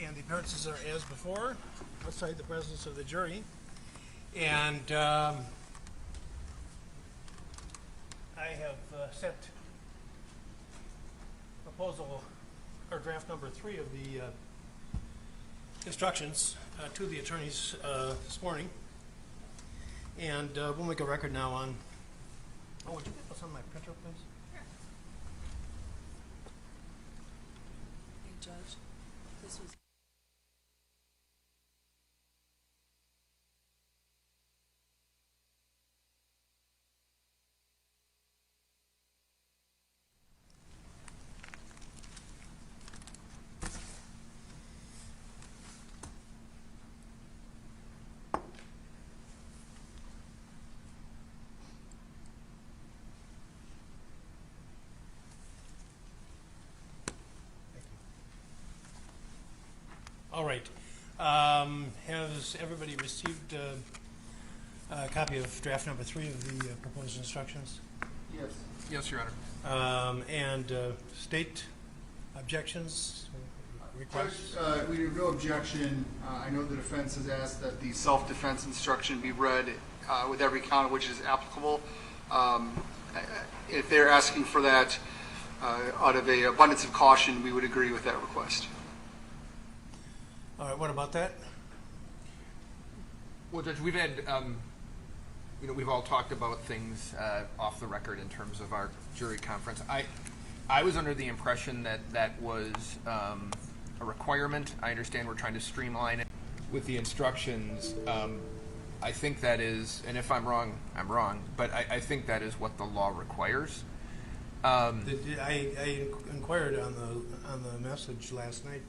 And the appearances are as before, outside the presence of the jury. And I have sent proposal, or draft number 3 of the instructions to the attorneys this morning. And we'll make a record now on, would you get this on my printer, please? Sure. Hey, Judge, this was... All right. Has everybody received a copy of draft number 3 of the proposed instructions? Yes. Yes, Your Honor. And state objections, requests? Judge, we have no objection. I know the defense has asked that the self-defense instruction be read with every count which is applicable. If they're asking for that out of an abundance of caution, we would agree with that request. All right, what about that? Well, Judge, we've had, we've all talked about things off the record in terms of our jury conference. I was under the impression that that was a requirement. I understand we're trying to streamline it with the instructions. I think that is, and if I'm wrong, I'm wrong, but I think that is what the law requires. I inquired on the message last night.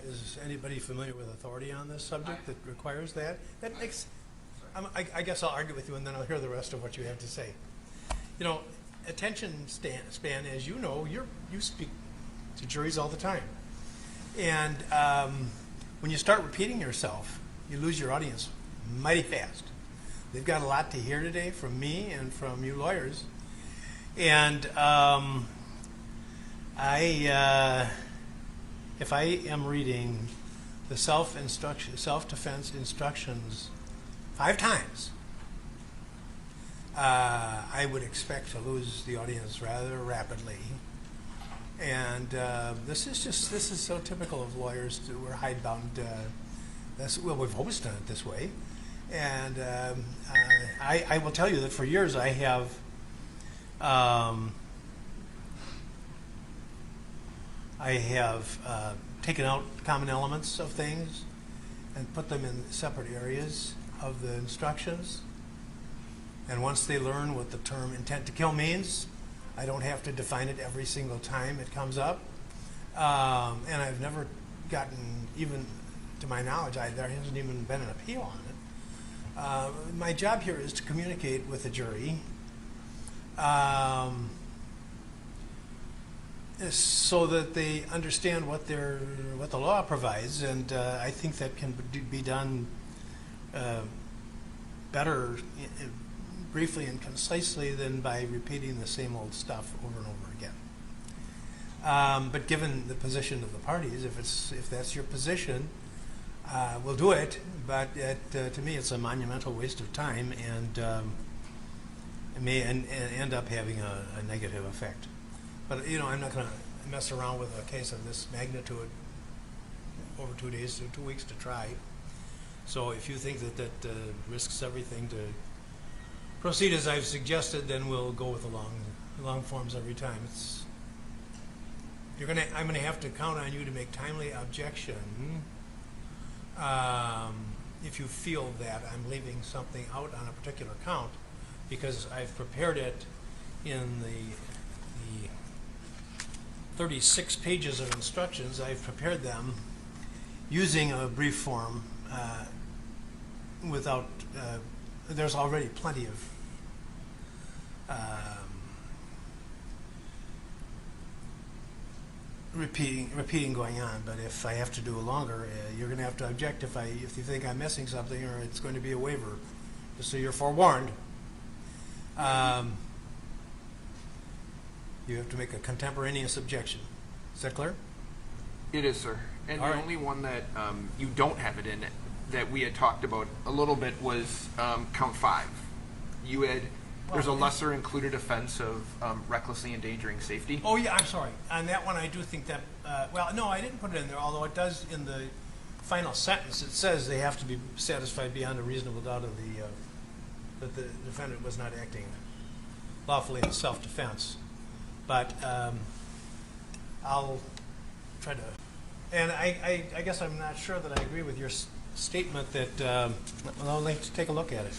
Is anybody familiar with authority on this subject that requires that? That makes, I guess I'll argue with you and then I'll hear the rest of what you have to say. You know, attention span, as you know, you speak to juries all the time. And when you start repeating yourself, you lose your audience mighty fast. They've got a lot to hear today from me and from you lawyers. And if I am reading the self-defense instructions 5 times, I would expect to lose the audience rather rapidly. And this is so typical of lawyers. We're hidebound. Well, we've always done it this way. And I will tell you that for years I have taken out common elements of things and put them in separate areas of the instructions. And once they learn what the term intent to kill means, I don't have to define it every single time it comes up. And I've never gotten, even to my knowledge, there hasn't even been an appeal on it. My job here is to communicate with the jury so that they understand what the law provides, and I think that can be done better, briefly and concisely, than by repeating the same old stuff over and over again. But given the position of the parties, if that's your position, we'll do it. But to me, it's a monumental waste of time, and it may end up having a negative effect. But, you know, I'm not going to mess around with a case of this magnitude over 2 days, 2 weeks to try. So if you think that risks everything to proceed as I've suggested, then we'll go with the long forms every time. I'm going to have to count on you to make timely objection if you feel that I'm leaving something out on a particular count, because I've prepared it in the 36 pages of instructions. I've prepared them using a brief form without, there's already plenty of repeating going on. But if I have to do a longer, you're going to have to object if you think I'm missing something, or it's going to be a waiver, just so you're forewarned. You have to make a contemporaneous objection. Is that clear? It is, sir. And All the right. only one that you don't have it in that we had talked about a little bit was count 5. You had, there's a Well, lesser included offense of recklessly endangering safety. Oh, yeah, I'm sorry. On that one, I do think that, well, no, I didn't put it in there, although it does in the final sentence. It says they have to be satisfied beyond a reasonable doubt of that the defendant was not acting lawfully in self-defense. But I'll try to, and I guess I'm not sure that I agree with your statement that, well, let's take a look at it.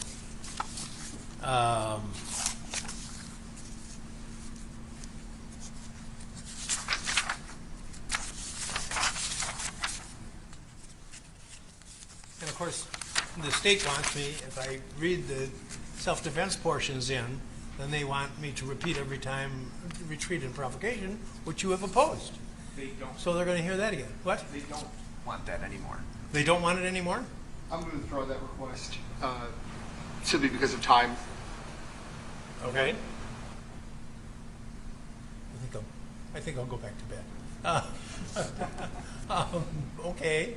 And of course, the state wants me, if I read the self-defense portions in, then they want me to repeat every time retreat and provocation, which you have opposed. They don't. So they're going to hear that again. What? They don't want that anymore. They don't want it anymore? I'm going to throw that request simply because of time. Okay. I think I'll go back to bed. Okay.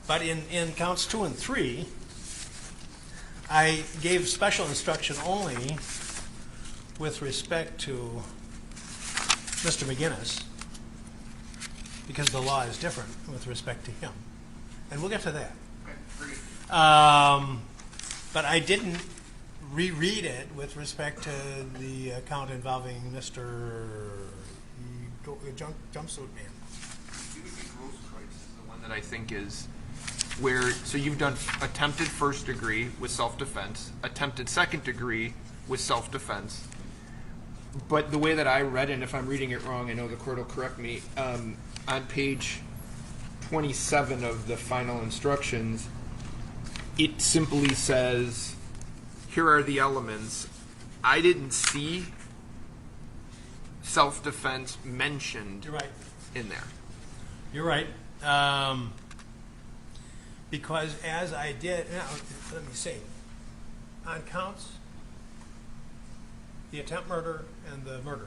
But in counts 2 and 3, I gave special instruction only with respect to Mr. McGinnis, because the law is different with respect to him. And we'll get to that. Okay, very good. But I didn't reread it with respect to the account involving Mr. Jumpsuit Man. It would be Grosskreutz is the one that I think is where, so you've done attempted first degree with self-defense, attempted second degree with self-defense. But the way that I read it, and if I'm reading it wrong, I know the court will correct me, on page 27 of the final instructions, it simply says, here are the elements. I didn't see self-defense mentioned You're right. in there. You're right. Because as I did, now, let me see, on counts, the attempt murder and the murder,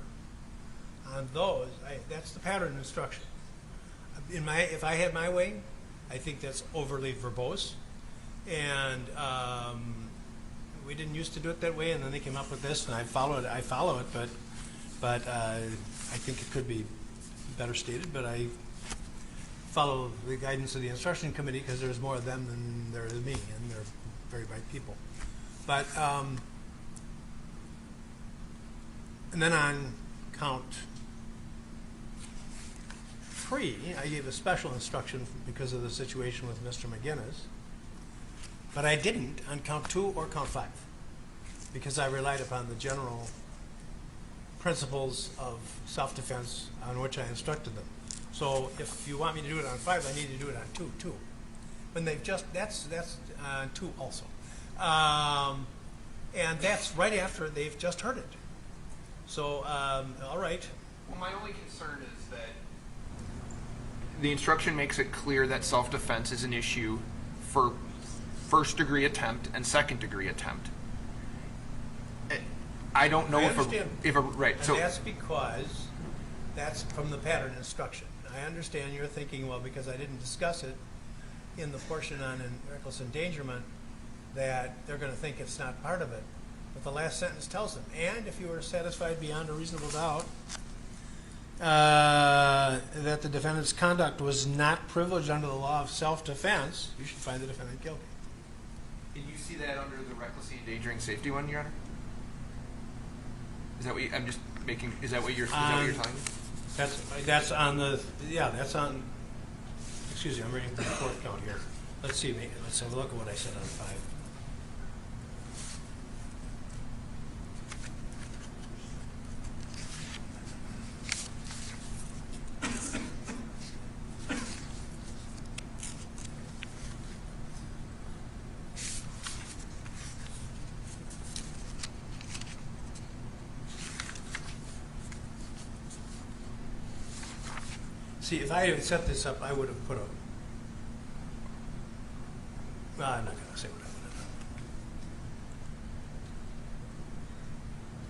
on those, that's the pattern instruction. If I had my way, I think that's overly verbose, and we didn't used to do it that way, and then they came up with this, and I follow it, but I think it could be better stated, but I follow the guidance of the instruction committee because there's more of them than there is me, and they're very bright people. But and then on count 3, I gave a special instruction because of the situation with Mr. McGinnis, but I didn't on count 2 or count 5 because I relied upon the general principles of self-defense on which I instructed them. So if you want me to do it on 5, I need to do it on 2 too. When they've just, that's on 2 also. And that's right after they've just heard it. So, all right. Well, my only concern is that the instruction makes it clear that self-defense is an issue for first-degree attempt and second-degree attempt. I don't know I if understand. right. And So that's because that's from the pattern instruction. I understand you're thinking, well, because I didn't discuss it in the portion on reckless endangerment, that they're going to think it's not part of it. But the last sentence tells them, and if you are satisfied beyond a reasonable doubt that the defendant's conduct was not privileged under the law of self-defense, you should find the defendant guilty. did you see that under the recklessly endangering safety one, Your Honor? Is that what I'm just making? Is that what you're telling me? That's on the, yeah, that's on, excuse me, I'm reading the fourth count here. Let's see, let's have a look at what I said on 5. See, if I had set this up, I would have put a, well, I'm not going to say what I would have done.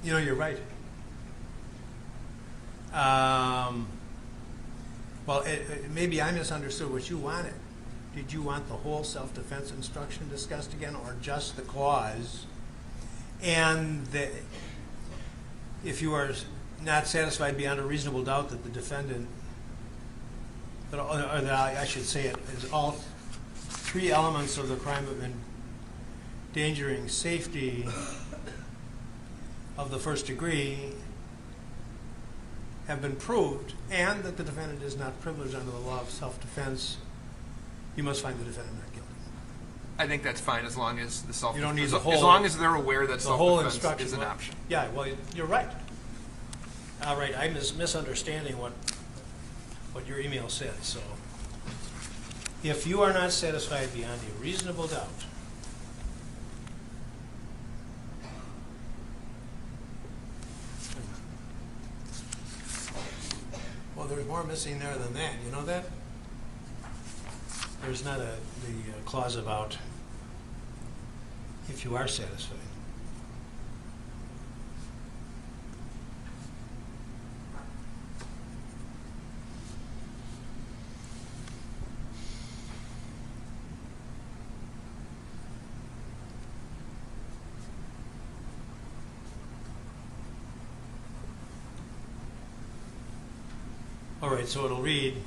You know, you're right. Well, maybe I misunderstood what you wanted. Did you want the whole self-defense instruction discussed again, or just the clause? And if you are not satisfied beyond a reasonable doubt that the defendant, or that I should say it, is all three elements of the crime of endangering safety of the first degree have been proved, and that the defendant is not privileged under the law of self-defense, you must find the defendant not guilty. I think that's fine as long as the self. You don't need the as whole. long as they're aware that the whole self-defense instruction is an option. Yeah, well, you're right. All right, I'm misunderstanding what your email said. So, if you are not satisfied beyond a reasonable doubt, well, there's more missing there than that. You know that? There's not the clause about if you are satisfied. All right, so it'll read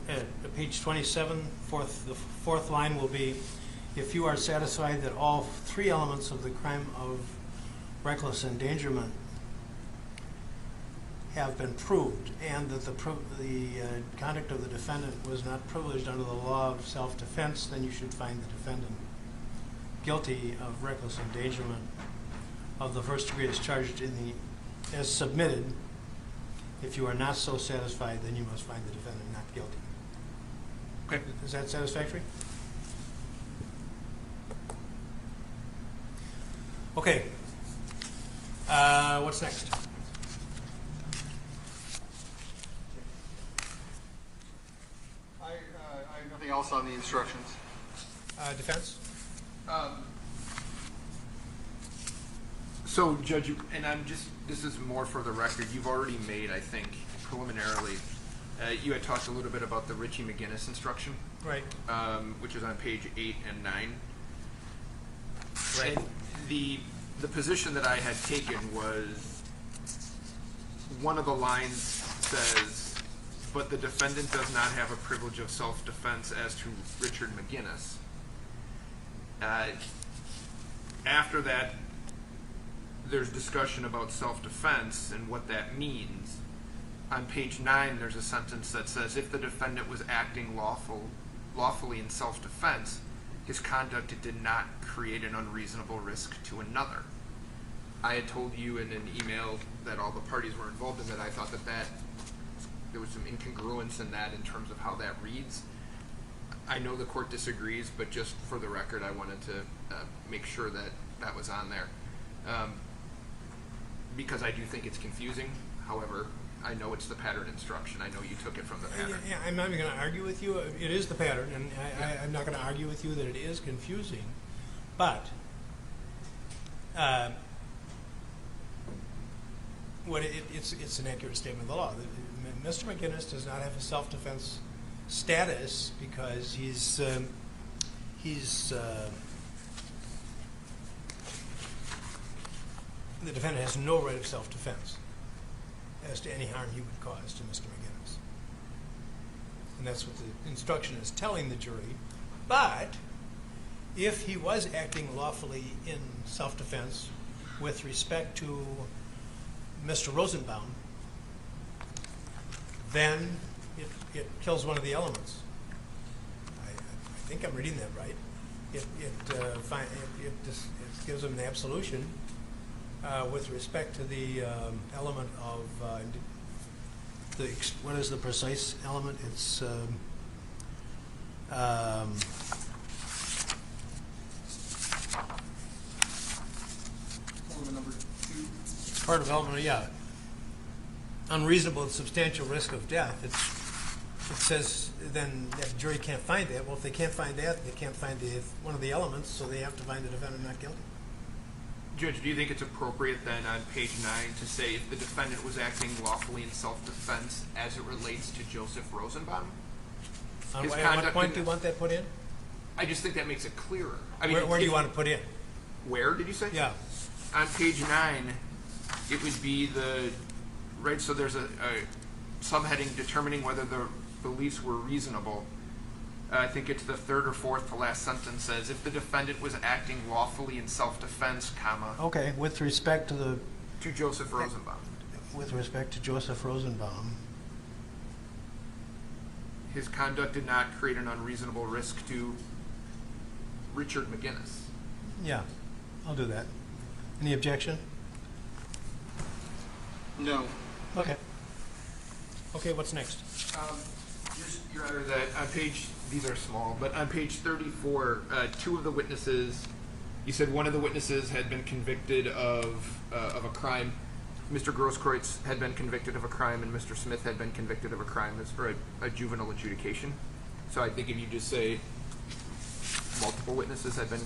at page 27, the fourth line will be, if you are satisfied that all three elements of the crime of reckless endangerment have been proved, and that the conduct of the defendant was not privileged under the law of self-defense, then you should find the defendant guilty of reckless endangerment of the first degree as charged as submitted. If you are not so satisfied, then you must find the defendant not guilty. Okay. Is that satisfactory? Okay. What's next? I have nothing else on the instructions. Defense? So, Judge, this is more for the record. You've already made, I think, preliminarily, you had talked a little bit about the Ritchie McGinnis instruction, Right. which is on page 8 and 9. Right. And the position that I had taken was one of the lines says, but the defendant does not have a privilege of self-defense as to Richard McGinnis. After that, there's discussion about self-defense and what that means. On page 9, there's a sentence that says, if the defendant was acting lawfully in self-defense, his conduct did not create an unreasonable risk to another. I had told you in an email that all the parties were involved in that. I thought that there was some incongruence in that in terms of how that reads. I know the court disagrees, but just for the record, I wanted to make sure that that was on there. Because I do think it's confusing. However, I know it's the pattern instruction. I know you took it from the pattern. Yeah, I'm not even going to argue with you. It is the pattern, and I'm not going to argue with you that it is confusing. But it's an accurate statement of the law. Mr. McGinnis does not have a self-defense status because the defendant has no right of self-defense as to any harm he would cause to Mr. McGinnis. And that's what the instruction is telling the jury. But if he was acting lawfully in self-defense with respect to Mr. Rosenbaum, then it kills one of the elements. I think I'm reading that right. It gives him an absolution with respect to the element of what is the precise element? It's Number 2. part of element, yeah. Unreasonable and substantial risk of death. It says then that the jury can't find that. Well, if they can't find that, they can't find one of the elements, so they have to find the defendant not guilty. Judge, do you think it's appropriate then on page 9 to say if the defendant was acting lawfully in self-defense as it relates to Joseph Rosenbaum? On His what conduct point in do you this- want that put in? I just think that makes it clearer. I mean, Where do you if- want to put in? Where did you say? Yeah. On page 9, it would be the, right, so there's a subheading determining whether the beliefs were reasonable. I think it's the third or fourth to last sentence says, if the defendant was acting lawfully in self-defense, comma, Okay, with respect to Joseph Rosenbaum. Joseph Rosenbaum. His conduct did not create an unreasonable risk to Richard McGinnis. Yeah, I'll do that. Any objection? No. Okay. Okay, what's next? Your Honor, that on page, these are small, but on page 34, two of the witnesses, you said one of the witnesses had been convicted of a crime. Mr. Grosskreutz had been convicted of a crime, and Mr. Smith had been convicted of a crime. That's for a juvenile adjudication. So I think if you just say multiple witnesses had been,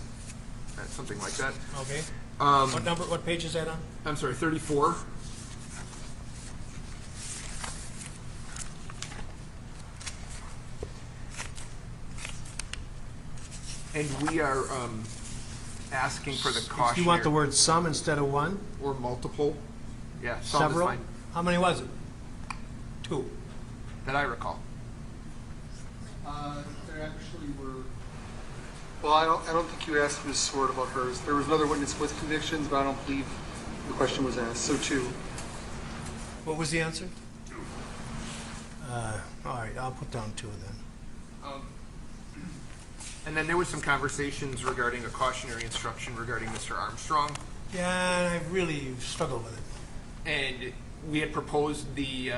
something like that. Okay. Um, What page is that on? I'm sorry, 34. And we are asking for the cautionary. You want the word some instead of one? Or multiple? Yeah, some Several? is fine, How many was it? 2. that I recall. There actually were. Well, I don't think you asked Ms. Sword about hers. There was another witness with convictions, but I don't believe the question was asked. So 2. What was the answer? 2. All right, I'll put down 2 then. And then there was some conversations regarding a cautionary instruction regarding Mr. Armstrong. Yeah, I really struggled with it. And we had proposed the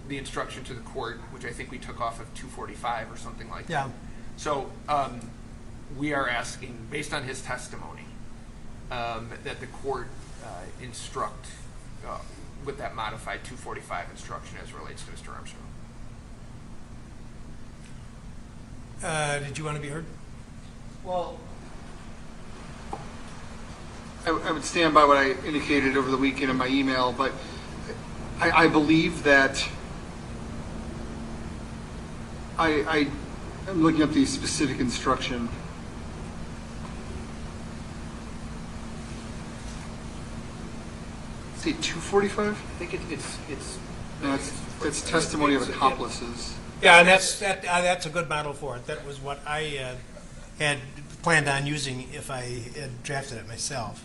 instruction to the court, which I think we took off of 245 or something like that. Yeah. So we are asking, based on his testimony, that the court instruct with that modified 245 instruction as relates to Mr. Armstrong. Did you want to be heard? Well, I would stand by what I indicated over the weekend in my email, but I believe that I'm looking up the specific instruction. Say 245? I think it's No, it's testimony of accomplices. Yeah, and that's a good model for it. That was what I had planned on using if I had drafted it myself.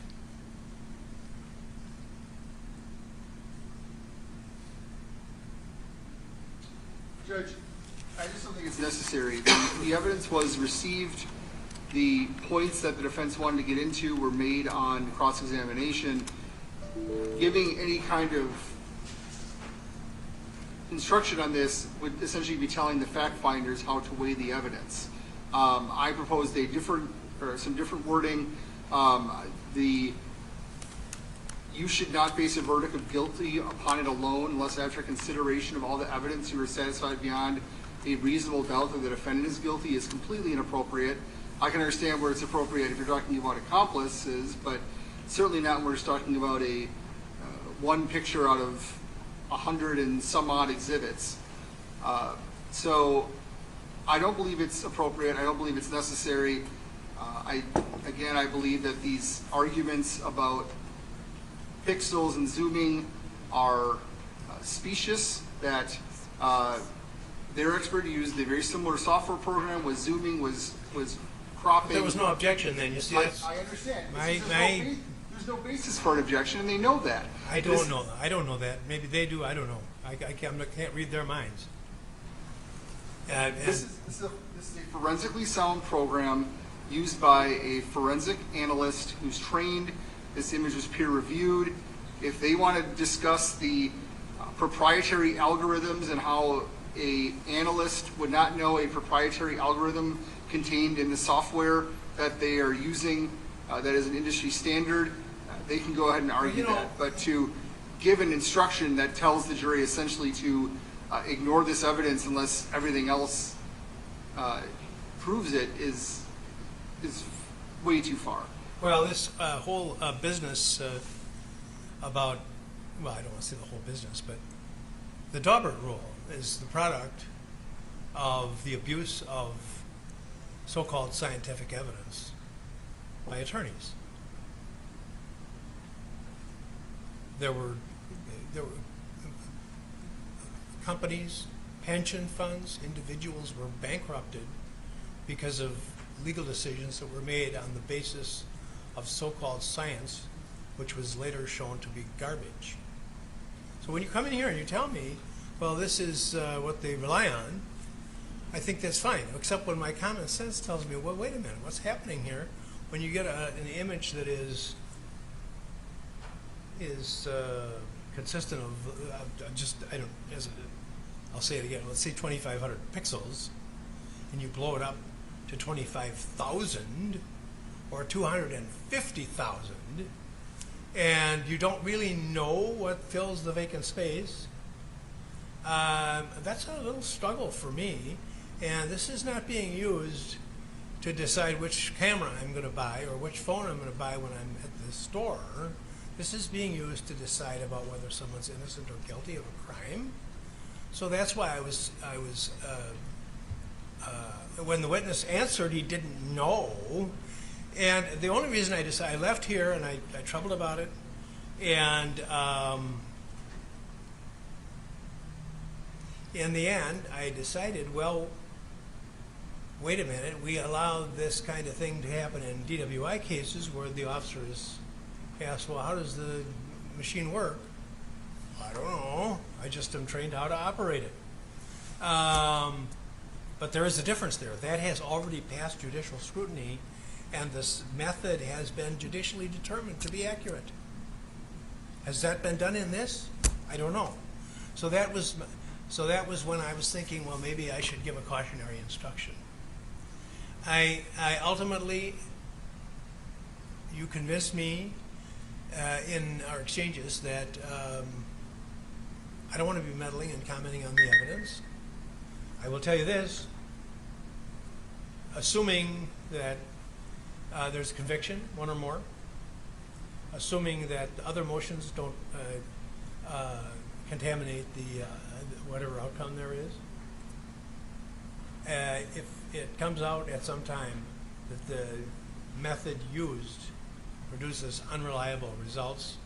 Judge, I just don't think it's necessary. The evidence was received. The points that the defense wanted to get into were made on cross-examination. Giving any kind of instruction on this would essentially be telling the fact finders how to weigh the evidence. I proposed some different wording. You should not face a verdict of guilty upon it alone unless after consideration of all the evidence you are satisfied beyond a reasonable doubt that the defendant is guilty is completely inappropriate. I can understand where it's appropriate if you're talking about accomplices, but certainly not when we're talking about a one picture out of 100 and some odd exhibits. So I don't believe it's appropriate. I don't believe it's necessary. I believe that these arguments about pixels and zooming are specious, that their expert used a very similar software program with zooming, was cropping. There was no objection then. You see, that's, I understand. There's no basis for an objection, and they know that. I don't know. I don't know that. Maybe they do. I don't know. I can't read their minds. This is a forensically sound program used by a forensic analyst who's trained. This image was peer-reviewed. If they want to discuss the proprietary algorithms and how an analyst would not know a proprietary algorithm contained in the software that they are using that is an industry standard, they can go ahead and argue that. But to give an instruction that tells the jury essentially to ignore this evidence unless everything else proves it is way too far. Well, this whole business about, well, I don't want to say the whole business, but the Daubert rule is the product of the abuse of so-called scientific evidence by attorneys. There were companies, pension funds, individuals were bankrupted because of legal decisions that were made on the basis of so-called science, which was later shown to be garbage. So when you come in here and you tell me, well, this is what they rely on, I think that's fine, except when my common sense tells me, well, wait a minute, what's happening here when you get an image that is consistent of I'll say it again, let's say 2,500 pixels, and you blow it up to 25,000 or 250,000, and you don't really know what fills the vacant space, that's a little struggle for me. And this is not being used to decide which camera I'm going to buy or which phone I'm going to buy when I'm at the store. This is being used to decide about whether someone's innocent or guilty of a crime. So that's why I was when the witness answered, he didn't know. And the only reason I left here, and I troubled about it, and in the end, I decided, well, wait a minute, we allowed this kind of thing to happen in DWI cases where the officer is asked, well, how does the machine work? I don't know. I just am trained how to operate it. But there is a difference there. That has already passed judicial scrutiny, and this method has been judicially determined to be accurate. Has that been done in this? I don't know. So that was when I was thinking, well, maybe I should give a cautionary instruction. I ultimately, you convinced me in our exchanges that I don't want to be meddling and commenting on the evidence. I will tell you this, assuming that there's conviction, one or more, assuming that other motions don't contaminate the whatever outcome there is, if it comes out at some time that the method used produces unreliable results,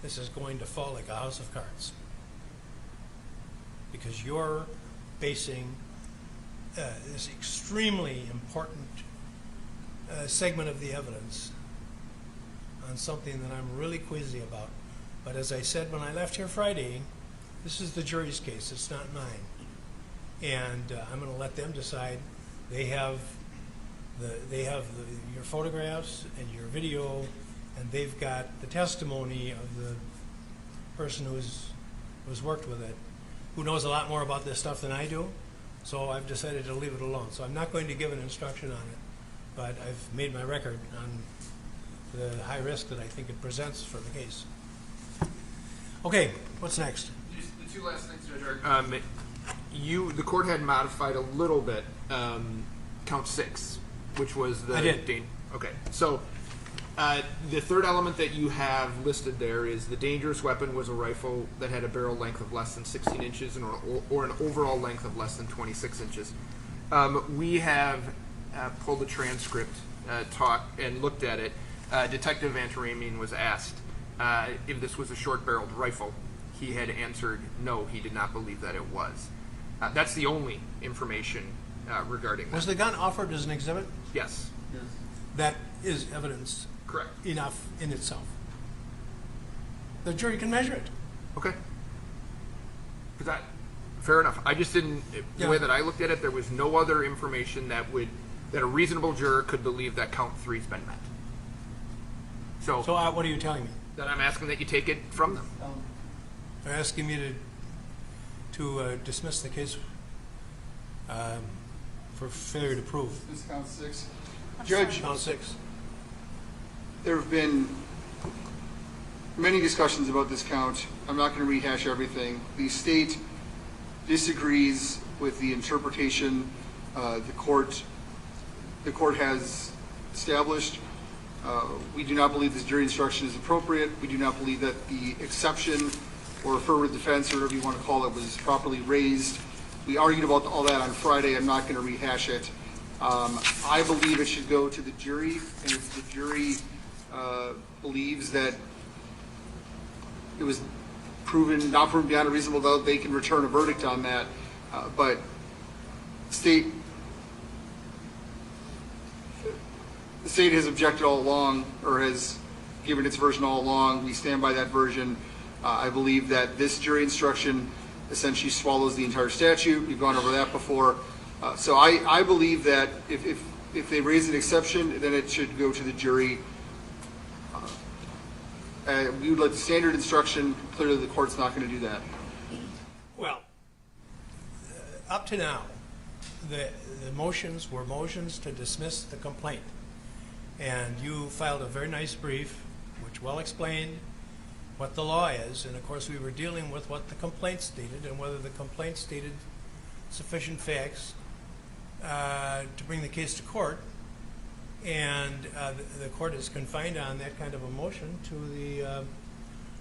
this is going to fall like a house of cards. Because you're basing this extremely important segment of the evidence on something that I'm really queasy about. But as I said when I left here Friday, this is the jury's case, it's not mine. And I'm going to let them decide. They have your photographs and your video, and they've got the testimony of the person who's worked with it, who knows a lot more about this stuff than I do. So I've decided to leave it alone. So I'm not going to give an instruction on it, but I've made my record on the high risk that I think it presents for the case. Okay, what's next? The two last things, Judge. The court had modified a little bit count 6, which was the... I did. Okay, so the third element that you have listed there is the dangerous weapon was a rifle that had a barrel length of less than 16 inches or an overall length of less than 26 inches. We have pulled the transcript, talked, and looked at it. Detective Antaramian was asked if this was a short-barreled rifle. He had answered no, he did not believe that it was. That's the only information regarding that. Was the gun offered as an exhibit? Yes. That is evidence. Correct. Enough in itself. The jury can measure it. Okay. Fair enough. I just didn't, the way that I looked at it, there was no other information that a reasonable juror could believe that count 3's been met. So what are you telling me? That I'm asking that you take it from them. They're asking me to dismiss the case for failure to prove. This count 6. Judge, Count 6. there have been many discussions about this count. I'm not going to rehash everything. The state disagrees with the interpretation the court has established. We do not believe this jury instruction is appropriate. We do not believe that the exception or affirmative defense, or whatever you want to call it, was properly raised. We argued about all that on Friday. I'm not going to rehash it. I believe it should go to the jury, and if the jury believes that it was not proven beyond a reasonable doubt, they can return a verdict on that. But the state has objected all along, or has given its version all along. We stand by that version. I believe that this jury instruction essentially swallows the entire statute. We've gone over that before. So I believe that if they raise an exception, then it should go to the jury. We would like the standard instruction. Clearly, the court's not going to do that. Well, up to now, the motions were motions to dismiss the complaint. And you filed a very nice brief, which well explained what the law is. And of course, we were dealing with what the complaint stated and whether the complaint stated sufficient facts to bring the case to court. And the court is confined on that kind of a motion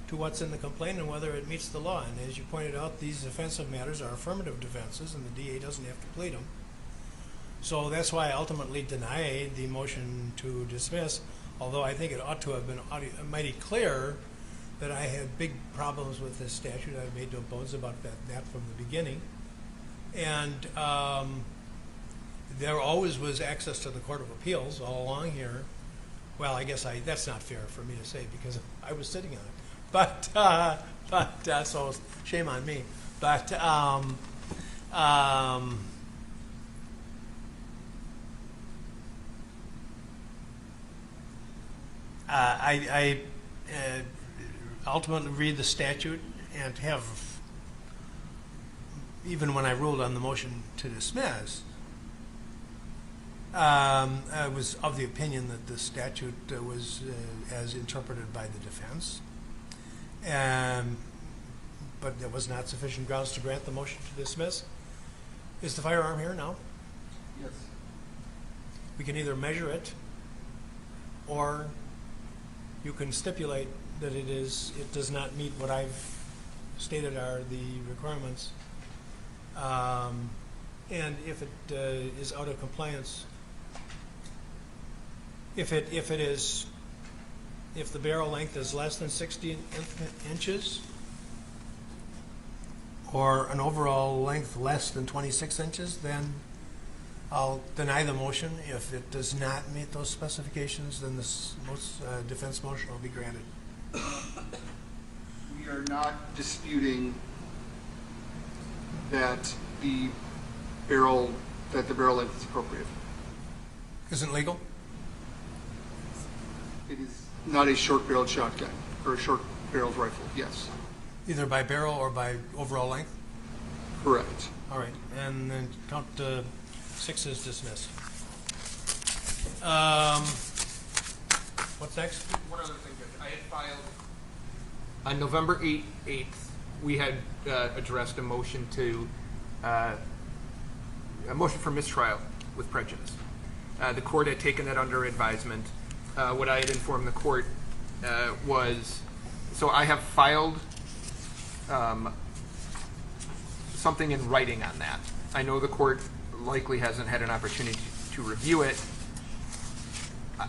to what's in the complaint and whether it meets the law. And as you pointed out, these defensive matters are affirmative defenses, and the DA doesn't have to plead them. So that's why I ultimately denied the motion to dismiss, although I think it ought to have been mighty clear that I had big problems with this statute. I've made no bones about that from the beginning. And there always was access to the Court of Appeals all along here. Well, I guess that's not fair for me to say because I was sitting on it. But so shame on me. But I ultimately read the statute and have, even when I ruled on the motion to dismiss, I was of the opinion that the statute was as interpreted by the defense, but there was not sufficient grounds to grant the motion to dismiss. Is the firearm here now? Yes. We can either measure it, or you can stipulate that it does not meet what I've stated are the requirements, and if it is out of compliance, if the barrel length is less than 60 inches, or an overall length less than 26 inches, then I'll deny the motion. If it does not meet those specifications, then this defense motion will be granted. We are not disputing that the barrel length is appropriate. Isn't legal? It is not a short-barreled shotgun or a short-barreled rifle. Yes. Either by barrel or by overall length? Correct. All right, and then count 6 is dismissed. What's next? One other thing, Judge. I had filed on November 8th. We had addressed a motion for mistrial with prejudice. The court had taken that under advisement. What I had informed the court was, so I have filed something in writing on that. I know the court likely hasn't had an opportunity to review it.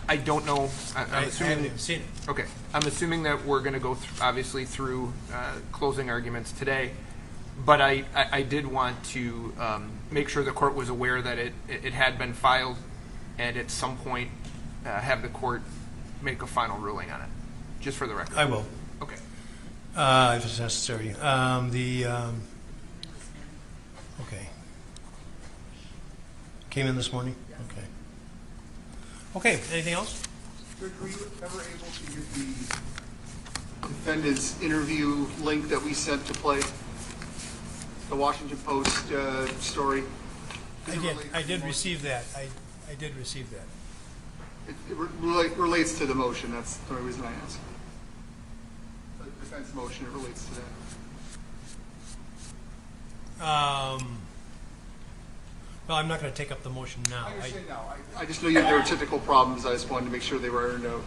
I don't know. I haven't even seen it. Okay. I'm assuming that we're going to go obviously through closing arguments today, but I did want to make sure the court was aware that it had been filed, and at some point have the court make a final ruling on it, just for the record. I will. Okay. If it's necessary. Okay. Came in this morning? Okay. Okay, anything else? Were you ever able to get the defendant's interview link that we sent to play? The Washington Post story? I did receive that. I did receive that. It relates to the motion. That's the only reason I asked. The defense motion, it relates to that. Well, I'm not going to take up the motion now. I understand now. I just know you there were technical problems. I just wanted to make sure they were ironed out.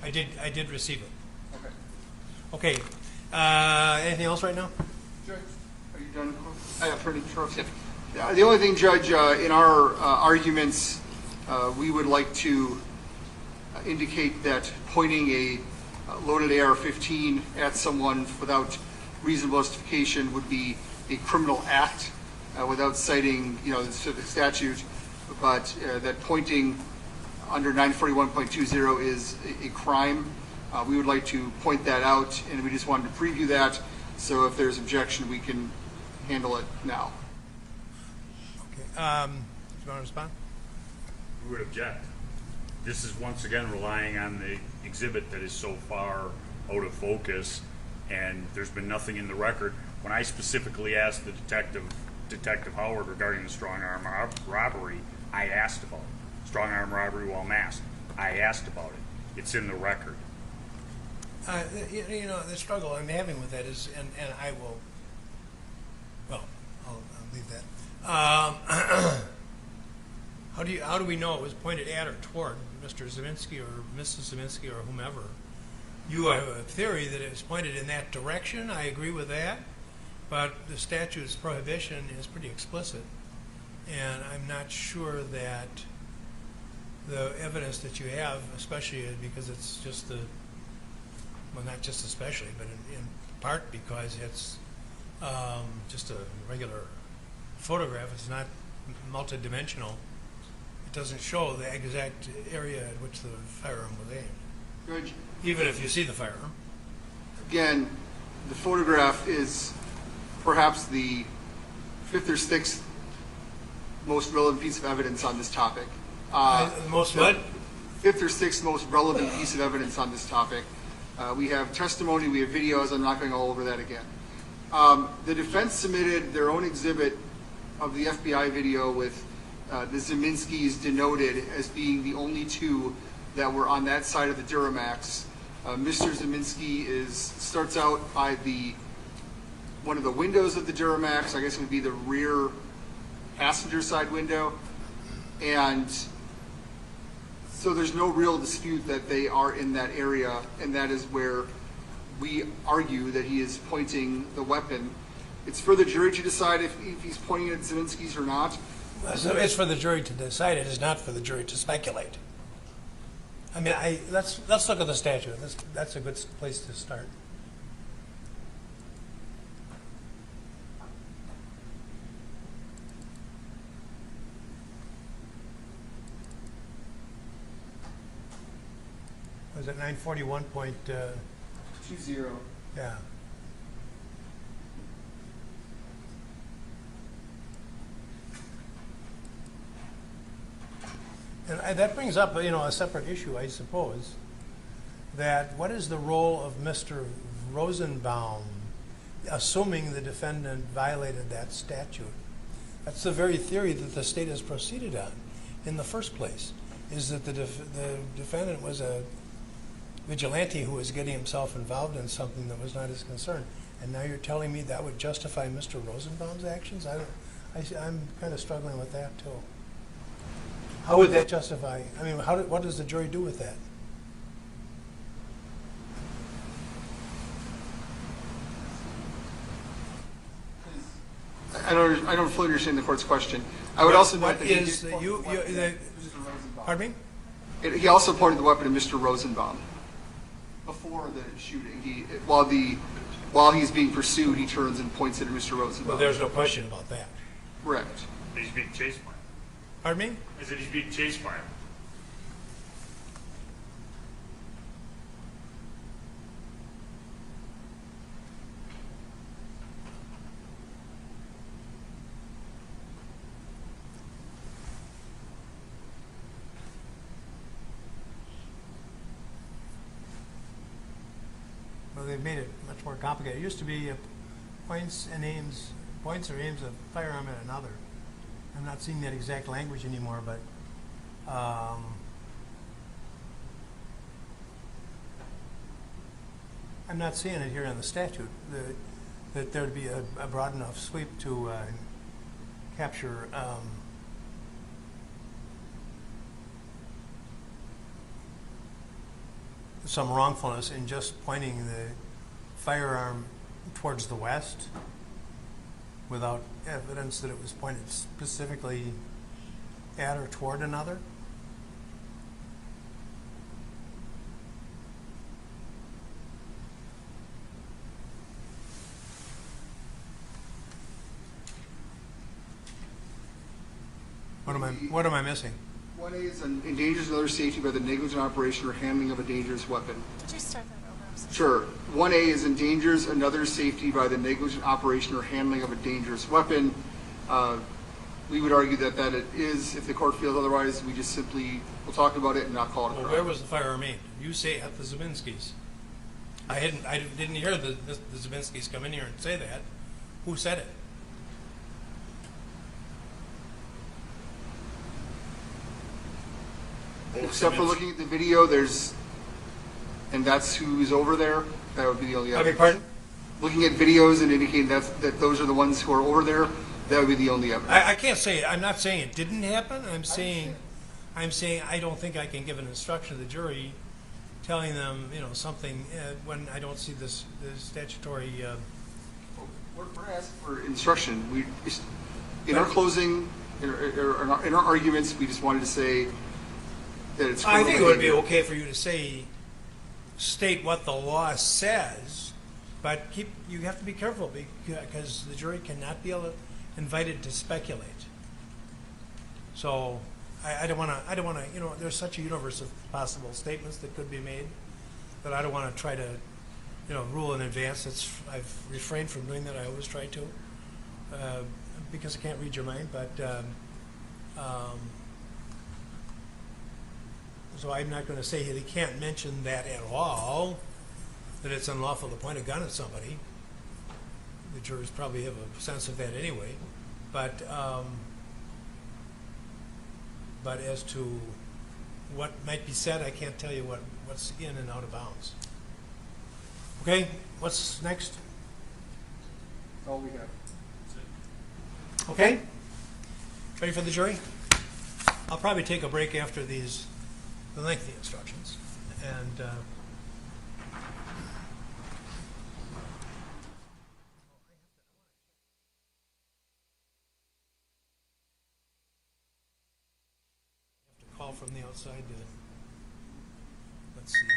I did receive it. Okay. Okay. Anything else right now? Judge, are you done? Attorney Charles? Yeah. The only thing, Judge, in our arguments, we would like to indicate that pointing a loaded AR-15 at someone without reasonable justification would be a criminal act without citing, the specific statute, but that pointing under 941.20 is a crime. We would like to point that out, and we just wanted to preview that, so if there's objection, we can handle it now. Okay. Do you want to respond? We would object. This is once again relying on the exhibit that is so far out of focus, and there's been nothing in the record. When I specifically asked the Detective Howard regarding the strong arm robbery, I asked about it. Strong arm robbery while masked. I asked about it. It's in the record. The struggle I'm having with that is, and I will, well, I'll leave that. How do we know it was pointed at or toward Mr. Zeminski or Mrs. Zeminski or whomever? You have a theory that it was pointed in that direction. I agree with that, but the statute's prohibition is pretty explicit, and I'm not sure that the evidence that you have, especially because it's just well, not just especially, but in part because it's just a regular photograph. It's not multidimensional. It doesn't show the exact area at which the firearm was aimed, Judge, even if you see the firearm. again, the photograph is perhaps the fifth or sixth most relevant piece of evidence on this topic. Most what? Fifth or sixth most relevant piece of evidence on this topic. We have testimony, we have videos. I'm not going to go over that again. The defense submitted their own exhibit of the FBI video with the Zeminskis denoted as being the only two that were on that side of the Duramax. Mr. Zeminski starts out by one of the windows of the Duramax. I guess it would be the rear passenger side window, and so there's no real dispute that they are in that area, and that is where we argue that he is pointing the weapon. It's for the jury to decide if he's pointing at Zeminski's or not. So it's for the jury to decide. It is not for the jury to speculate. I mean, let's look at the statute. That's a good place to start. Was it 941.20? 20. Yeah. And that brings up, a separate issue, I suppose, that what is the role of Mr. Rosenbaum, assuming the defendant violated that statute? That's the very theory that the state has proceeded on in the first place, is that the defendant was a vigilante who was getting himself involved in something that was not his concern. And now you're telling me that would justify Mr. Rosenbaum's actions? I'm kind of struggling with that, too. How would that justify? I mean, what does the jury do with that? I don't fully understand the court's question. I would also note that Pardon me? he also pointed the weapon at Mr. Rosenbaum before the shooting. While he's being pursued, he turns and points it at Mr. Rosenbaum. Well, there's no question about that. Correct. He's being chased by him. Pardon me? I said he's being chased by him. Well, they've made it much more complicated. It used to be points or aims of firearm at another. I'm not seeing that exact language anymore, but I'm not seeing it here in the statute that there'd be a broad enough sweep to capture some wrongfulness in just pointing the firearm towards the west without evidence that it was pointed specifically at or toward another? What am I missing? 1A is endangers another safety by the negligent operation or handling of a dangerous weapon. Could you start that over? I'm sorry. Sure. 1A is endangers another safety by the negligent operation or handling of a dangerous weapon. We would argue that it is. If the court feels otherwise, we just simply will talk about it and not call it a Well, crime. where was the firearm aimed? You say at the Zabinskis. I didn't hear the Zabinskis come in here and say that. Who said it? Except for looking at the video, and that's who's over there. That would be the only I beg evidence. pardon? Looking at videos and indicating that those are the ones who are over there, that would be the only evidence. I can't say it. I'm not saying it didn't happen. I'm saying I don't think I can give an instruction to the jury telling them, something when I don't see the statutory. We're asking for instruction. In our closing, in our arguments, we just wanted to say that it's. I think it would be okay for you to state what the law says, but you have to be careful because the jury cannot be invited to speculate. So I don't want to. There's such a universe of possible statements that could be made that I don't want to try to, rule in advance. I've refrained from doing that. I always try to, because I can't read your mind. But so I'm not going to say he can't mention that at all. That it's unlawful to point a gun at somebody. The jurors probably have a sense of that anyway. But as to what might be said, I can't tell you what's in and out of bounds. Okay, what's next? That's all we have. Okay, ready for the jury? I'll probably take a break after the lengthy instructions, and call from the outside to, let's see.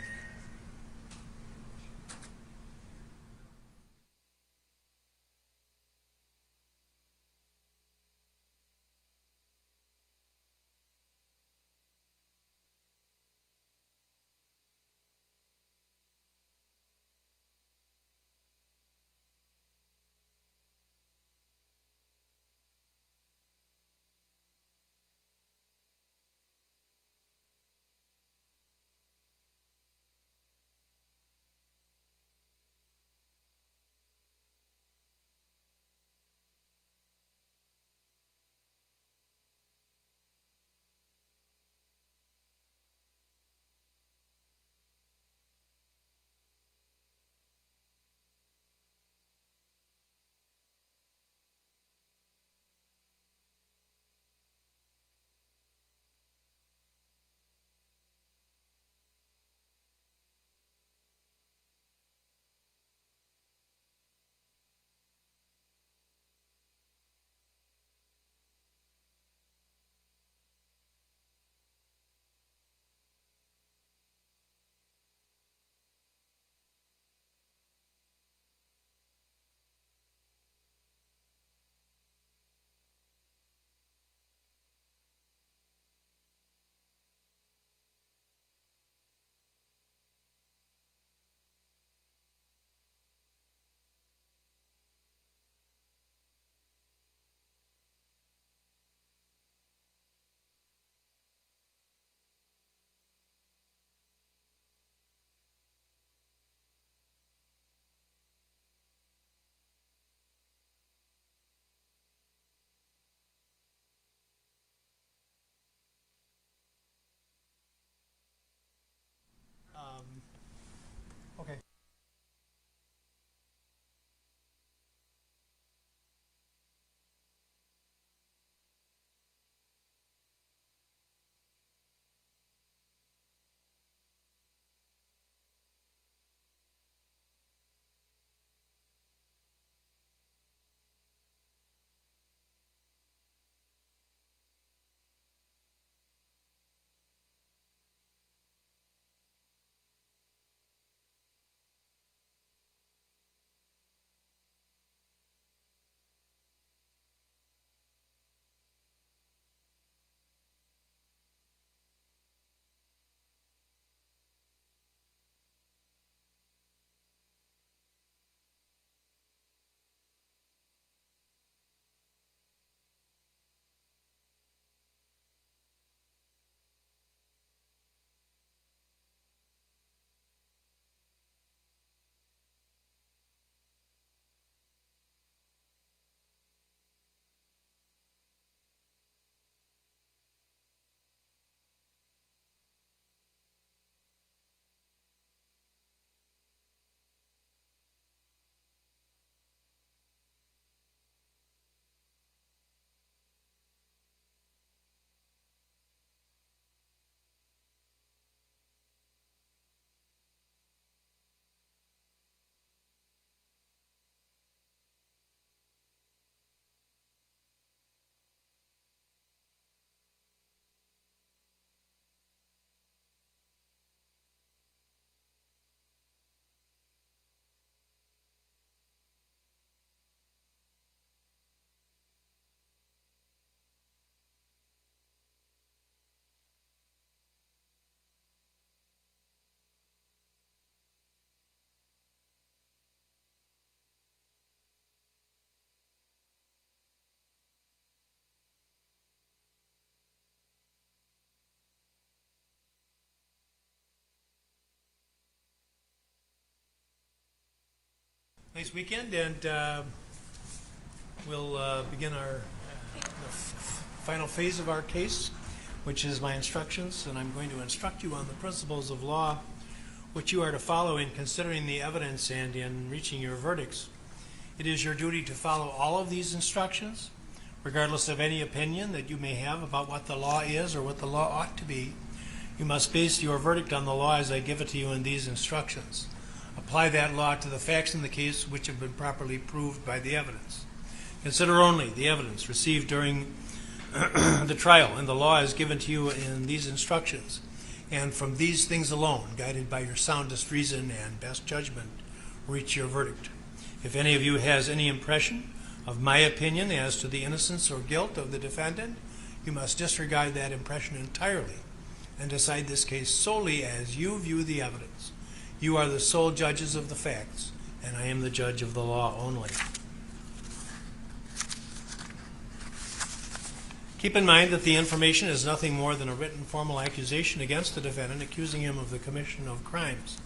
Nice weekend, and we'll begin our final phase of our case, which is my instructions, and I'm going to instruct you on the principles of law which you are to follow in considering the evidence and in reaching your verdicts. It is your duty to follow all of these instructions, regardless of any opinion that you may have about what the law is or what the law ought to be. You must base your verdict on the law as I give it to you in these instructions. Apply that law to the facts in the case which have been properly proved by the evidence. Consider only the evidence received during the trial, and the law is given to you in these instructions. And from these things alone, guided by your soundest reason and best judgment, reach your verdict. If any of you has any impression of my opinion as to the innocence or guilt of the defendant, you must disregard that impression entirely and decide this case solely as you view the evidence. You are the sole judges of the facts, and I am the judge of the law only. Keep in mind that the information is nothing more than a written formal accusation against the defendant, accusing him of the commission of crimes.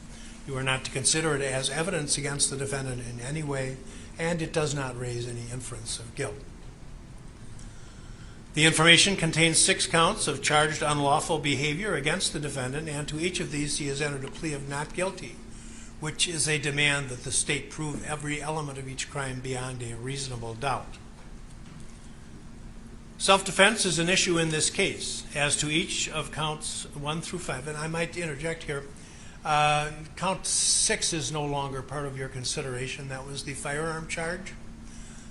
You are not to consider it as evidence against the defendant in any way, and it does not raise any inference of guilt. The information contains 6 counts of charged unlawful behavior against the defendant, and to each of these he has entered a plea of not guilty, which is a demand that the state prove every element of each crime beyond a reasonable doubt. Self-defense is an issue in this case. As to each of counts 1 through 5, and I might interject here, count 6 is no longer part of your consideration. That was the firearm charge.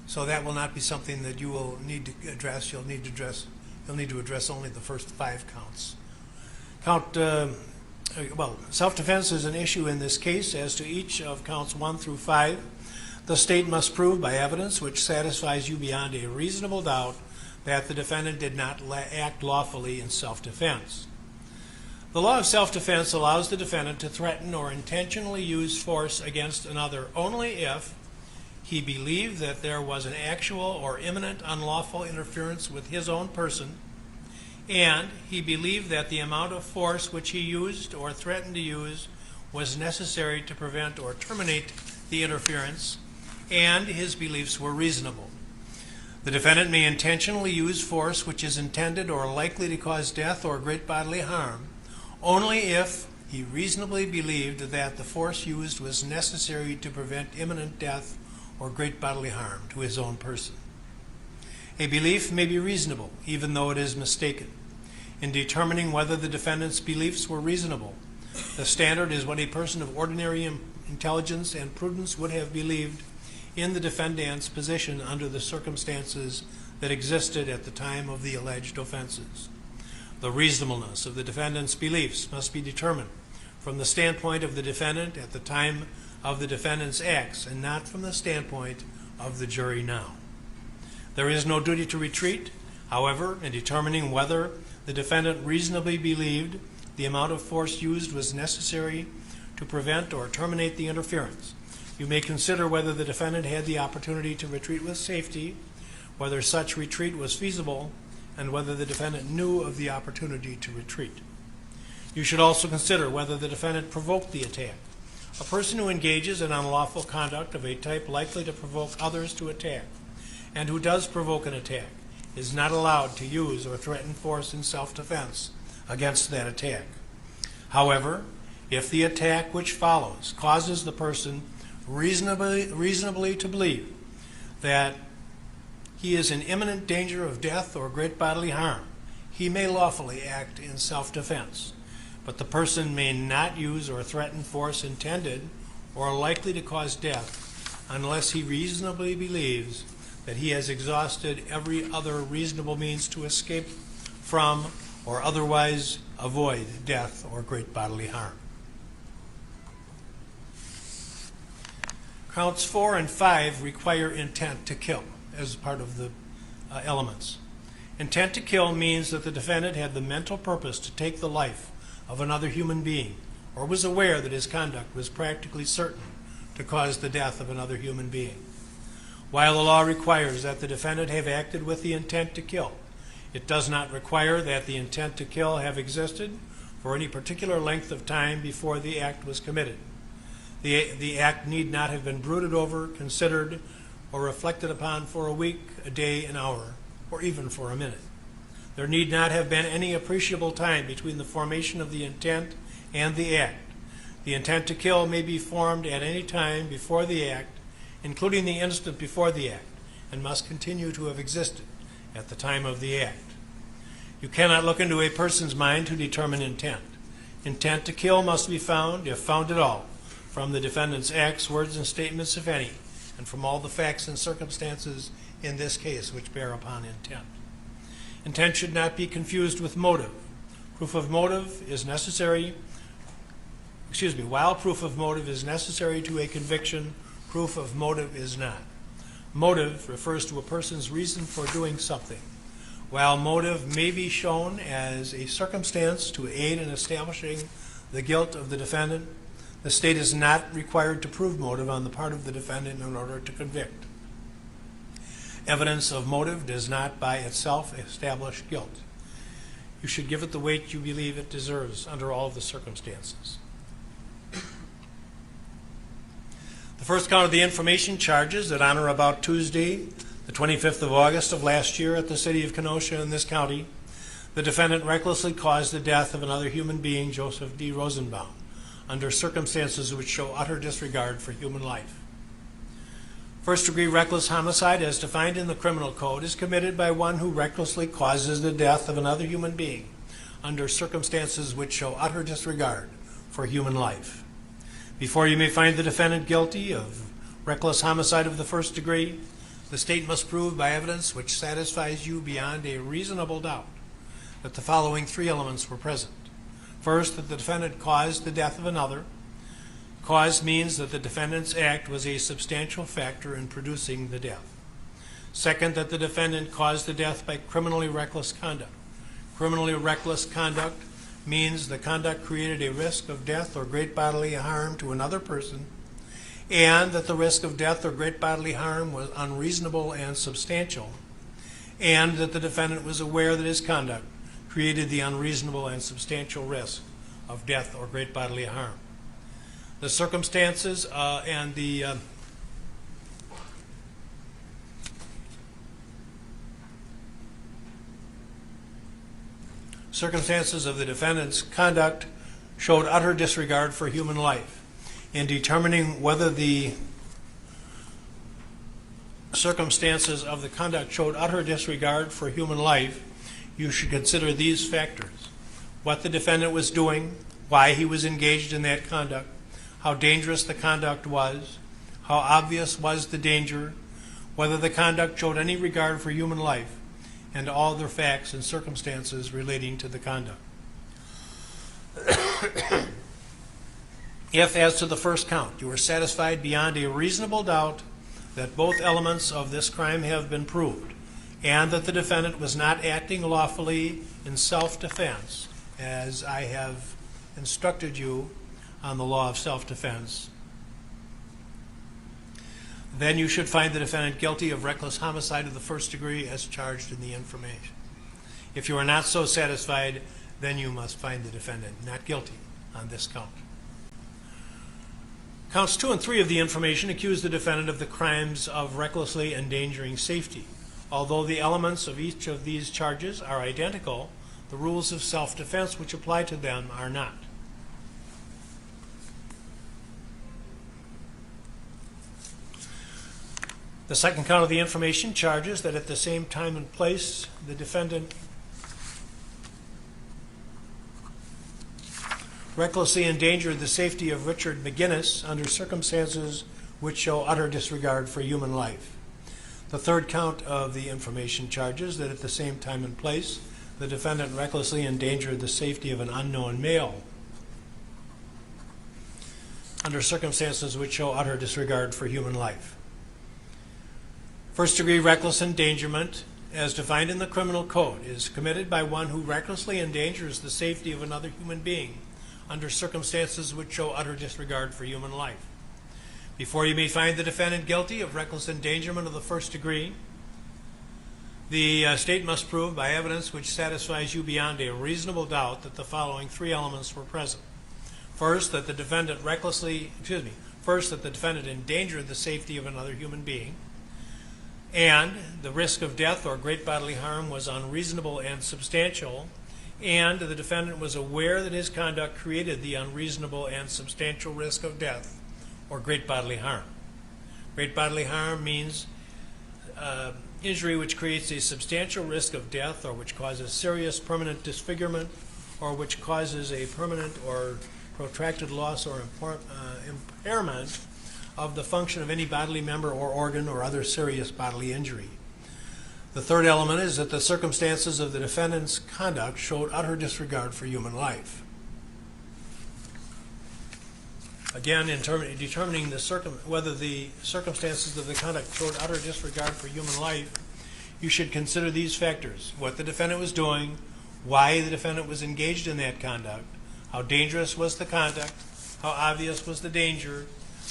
So that will not be something that you will need to address. You'll need to address only the first 5 counts. Self-defense is an issue in this case. As to each of counts 1 through 5, the state must prove by evidence which satisfies you beyond a reasonable doubt that the defendant did not act lawfully in self-defense. The law of self-defense allows the defendant to threaten or intentionally use force against another only if he believed that there was an actual or imminent unlawful interference with his own person, and he believed that the amount of force which he used or threatened to use was necessary to prevent or terminate the interference, and his beliefs were reasonable. The defendant may intentionally use force which is intended or likely to cause death or great bodily harm only if he reasonably believed that the force used was necessary to prevent imminent death or great bodily harm to his own person. A belief may be reasonable, even though it is mistaken. In determining whether the defendant's beliefs were reasonable, the standard is what a person of ordinary intelligence and prudence would have believed in the defendant's position under the circumstances that existed at the time of the alleged offenses. The reasonableness of the defendant's beliefs must be determined from the standpoint of the defendant at the time of the defendant's acts, and not from the standpoint of the jury now. There is no duty to retreat. However, in determining whether the defendant reasonably believed the amount of force used was necessary to prevent or terminate the interference, you may consider whether the defendant had the opportunity to retreat with safety, whether such retreat was feasible, and whether the defendant knew of the opportunity to retreat. You should also consider whether the defendant provoked the attack. A person who engages in unlawful conduct of a type likely to provoke others to attack, and who does provoke an attack, is not allowed to use or threaten force in self-defense against that attack. However, if the attack which follows causes the person reasonably to believe that he is in imminent danger of death or great bodily harm, he may lawfully act in self-defense. But the person may not use or threaten force intended or likely to cause death unless he reasonably believes that he has exhausted every other reasonable means to escape from or otherwise avoid death or great bodily harm. Counts 4 and 5 require intent to kill as part of the elements. Intent to kill means that the defendant had the mental purpose to take the life of another human being, or was aware that his conduct was practically certain to cause the death of another human being. While the law requires that the defendant have acted with the intent to kill, it does not require that the intent to kill have existed for any particular length of time before the act was committed. The act need not have been brooded over, considered, or reflected upon for a week, a day, an hour, or even for a minute. There need not have been any appreciable time between the formation of the intent and the act. The intent to kill may be formed at any time before the act, including the instant before the act, and must continue to have existed at the time of the act. You cannot look into a person's mind to determine intent. Intent to kill must be found, if found at all, from the defendant's acts, words, and statements, if any, and from all the facts and circumstances in this case which bear upon intent. Intent should not be confused with motive. Proof of motive is necessary, while proof of motive is necessary to a conviction, proof of motive is not. Motive refers to a person's reason for doing something. While motive may be shown as a circumstance to aid in establishing the guilt of the defendant, the state is not required to prove motive on the part of the defendant in order to convict. Evidence of motive does not by itself establish guilt. You should give it the weight you believe it deserves under all of the circumstances. The first count of the information charges that on or about Tuesday, the 25th of August of last year at the city of Kenosha in this county, the defendant recklessly caused the death of another human being, Joseph D. Rosenbaum, under circumstances which show utter disregard for human life. First-degree reckless homicide, as defined in the criminal code, is committed by one who recklessly causes the death of another human being under circumstances which show utter disregard for human life. Before you may find the defendant guilty of reckless homicide of the first degree, the state must prove by evidence which satisfies you beyond a reasonable doubt that the following three elements were present. First, that the defendant caused the death of another. Cause means that the defendant's act was a substantial factor in producing the death. Second, that the defendant caused the death by criminally reckless conduct. Criminally reckless conduct means the conduct created a risk of death or great bodily harm to another person, and that the risk of death or great bodily harm was unreasonable and substantial, and that the defendant was aware that his conduct created the unreasonable and substantial risk of death or great bodily harm. The circumstances and the circumstances of the defendant's conduct showed utter disregard for human life. In determining whether the circumstances of the conduct showed utter disregard for human life, you should consider these factors: what the defendant was doing, why he was engaged in that conduct, how dangerous the conduct was, how obvious was the danger, whether the conduct showed any regard for human life, and all other facts and circumstances relating to the conduct. If, as to the first count, you are satisfied beyond a reasonable doubt that both elements of this crime have been proved, and that the defendant was not acting lawfully in self-defense, as I have instructed you on the law of self-defense, then you should find the defendant guilty of reckless homicide of the first degree as charged in the information. If you are not so satisfied, then you must find the defendant not guilty on this count. Counts 2 and 3 of the information accuse the defendant of the crimes of recklessly endangering safety. Although the elements of each of these charges are identical, the rules of self-defense which apply to them are not. The second count of the information charges that at the same time and place, the defendant recklessly endangered the safety of Richard McGinnis under circumstances which show utter disregard for human life. The third count of the information charges that at the same time and place, the defendant recklessly endangered the safety of an unknown male under circumstances which show utter disregard for human life. First-degree reckless endangerment, as defined in the criminal code, is committed by one who recklessly endangers the safety of another human being under circumstances which show utter disregard for human life. Before you may find the defendant guilty of reckless endangerment of the first degree, the state must prove by evidence which satisfies you beyond a reasonable doubt that the following three elements were present. First, that the defendant First, that the defendant endangered the safety of another human being, and the risk of death or great bodily harm was unreasonable and substantial, and the defendant was aware that his conduct created the unreasonable and substantial risk of death or great bodily harm. Great bodily harm means injury which creates a substantial risk of death or which causes serious permanent disfigurement or which causes a permanent or protracted loss or impairment of the function of any bodily member or organ or other serious bodily injury. The third element is that the circumstances of the defendant's conduct showed utter disregard for human life. Again, in determining whether the circumstances of the conduct showed utter disregard for human life, you should consider these factors: what the defendant was doing, why the defendant was engaged in that conduct, how dangerous was the conduct, how obvious was the danger,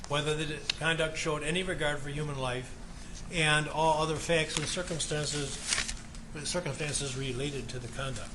whether the conduct showed any regard for human life, and all other facts and circumstances related to the conduct.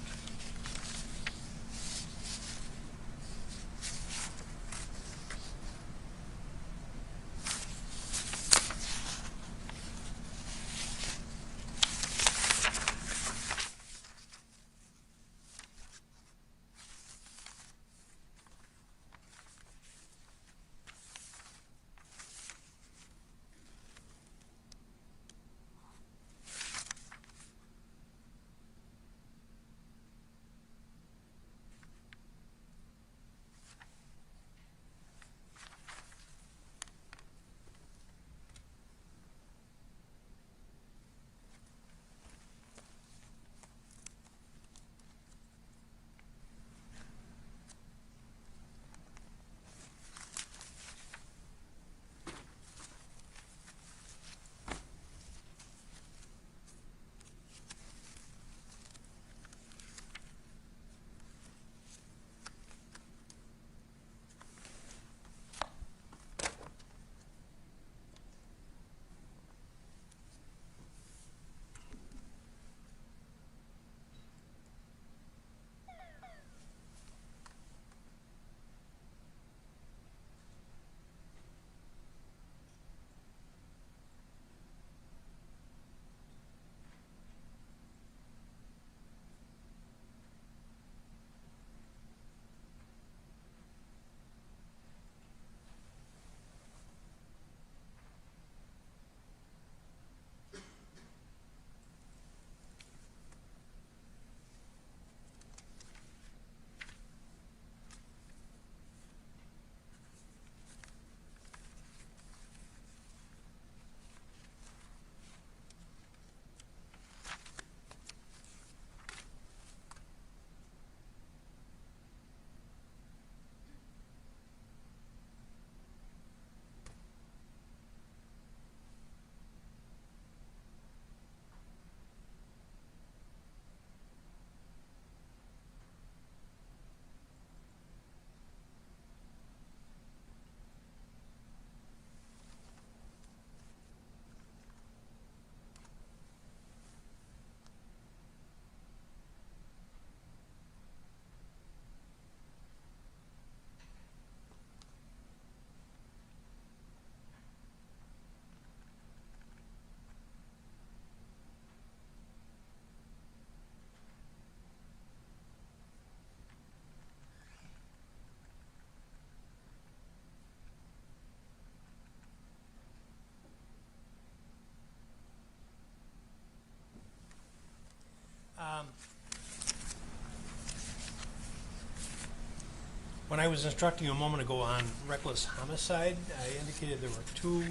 When I was instructing you a moment ago on reckless homicide, I indicated there were two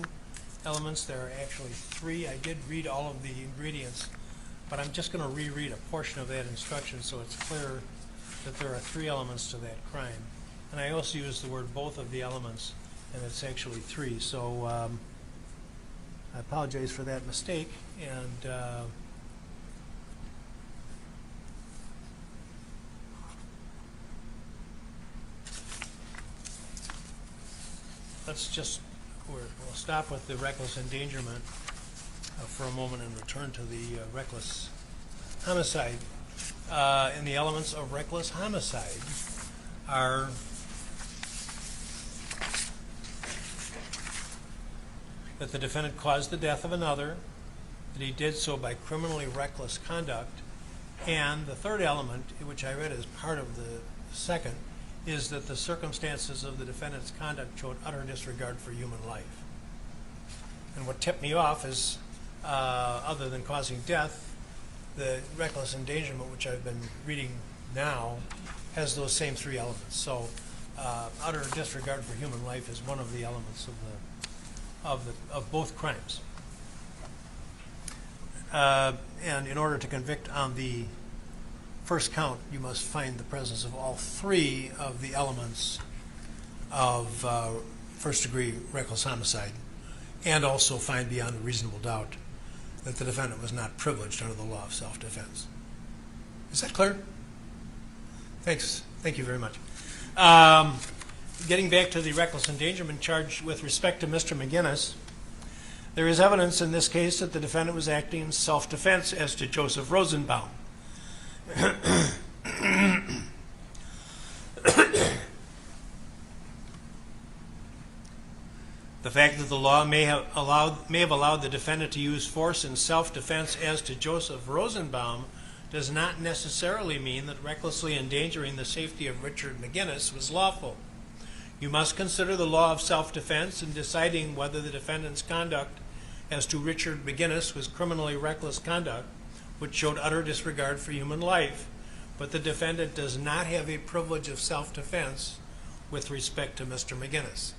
elements. There are actually three. I did read all of the ingredients, but I'm just going to reread a portion of that instruction so it's clear that there are three elements to that crime. And I also used the word both of the elements, and it's actually three. So I apologize for that mistake. And we'll stop with the reckless endangerment for a moment and return to the reckless homicide. And the elements of reckless homicide are that the defendant caused the death of another, that he did so by criminally reckless conduct, and the third element, which I read as part of the second, is that the circumstances of the defendant's conduct showed utter disregard for human life. And what tipped me off is, other than causing death, the reckless endangerment, which I've been reading now, has those same three elements. So utter disregard for human life is one of the elements of both crimes. And in order to convict on the first count, you must find the presence of all three of the elements of first-degree reckless homicide, and also find beyond a reasonable doubt that the defendant was not privileged under the law of self-defense. Is that clear? Thanks. Thank you very much. Getting back to the reckless endangerment charge with respect to Mr. McGinnis, there is evidence in this case that the defendant was acting in self-defense as to Joseph Rosenbaum. The fact that the law may have allowed the defendant to use force in self-defense as to Joseph Rosenbaum does not necessarily mean that recklessly endangering the safety of Richard McGinnis was lawful. You must consider the law of self-defense in deciding whether the defendant's conduct as to Richard McGinnis was criminally reckless conduct, which showed utter disregard for human life, but the defendant does not have a privilege of self-defense with respect to Mr. McGinnis.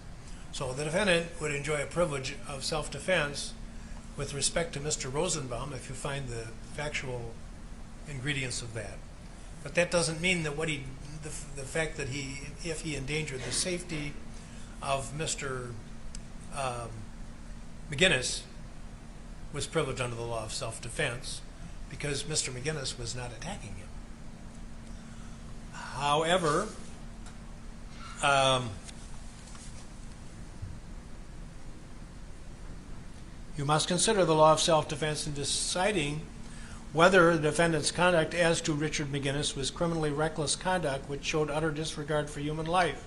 So the defendant would enjoy a privilege of self-defense with respect to Mr. Rosenbaum if you find the factual ingredients of that. But that doesn't mean that the fact that if he endangered the safety of Mr. McGinnis was privileged under the law of self-defense, because Mr. McGinnis was not attacking him. However, you must consider the law of self-defense in deciding whether the defendant's conduct as to Richard McGinnis was criminally reckless conduct which showed utter disregard for human life,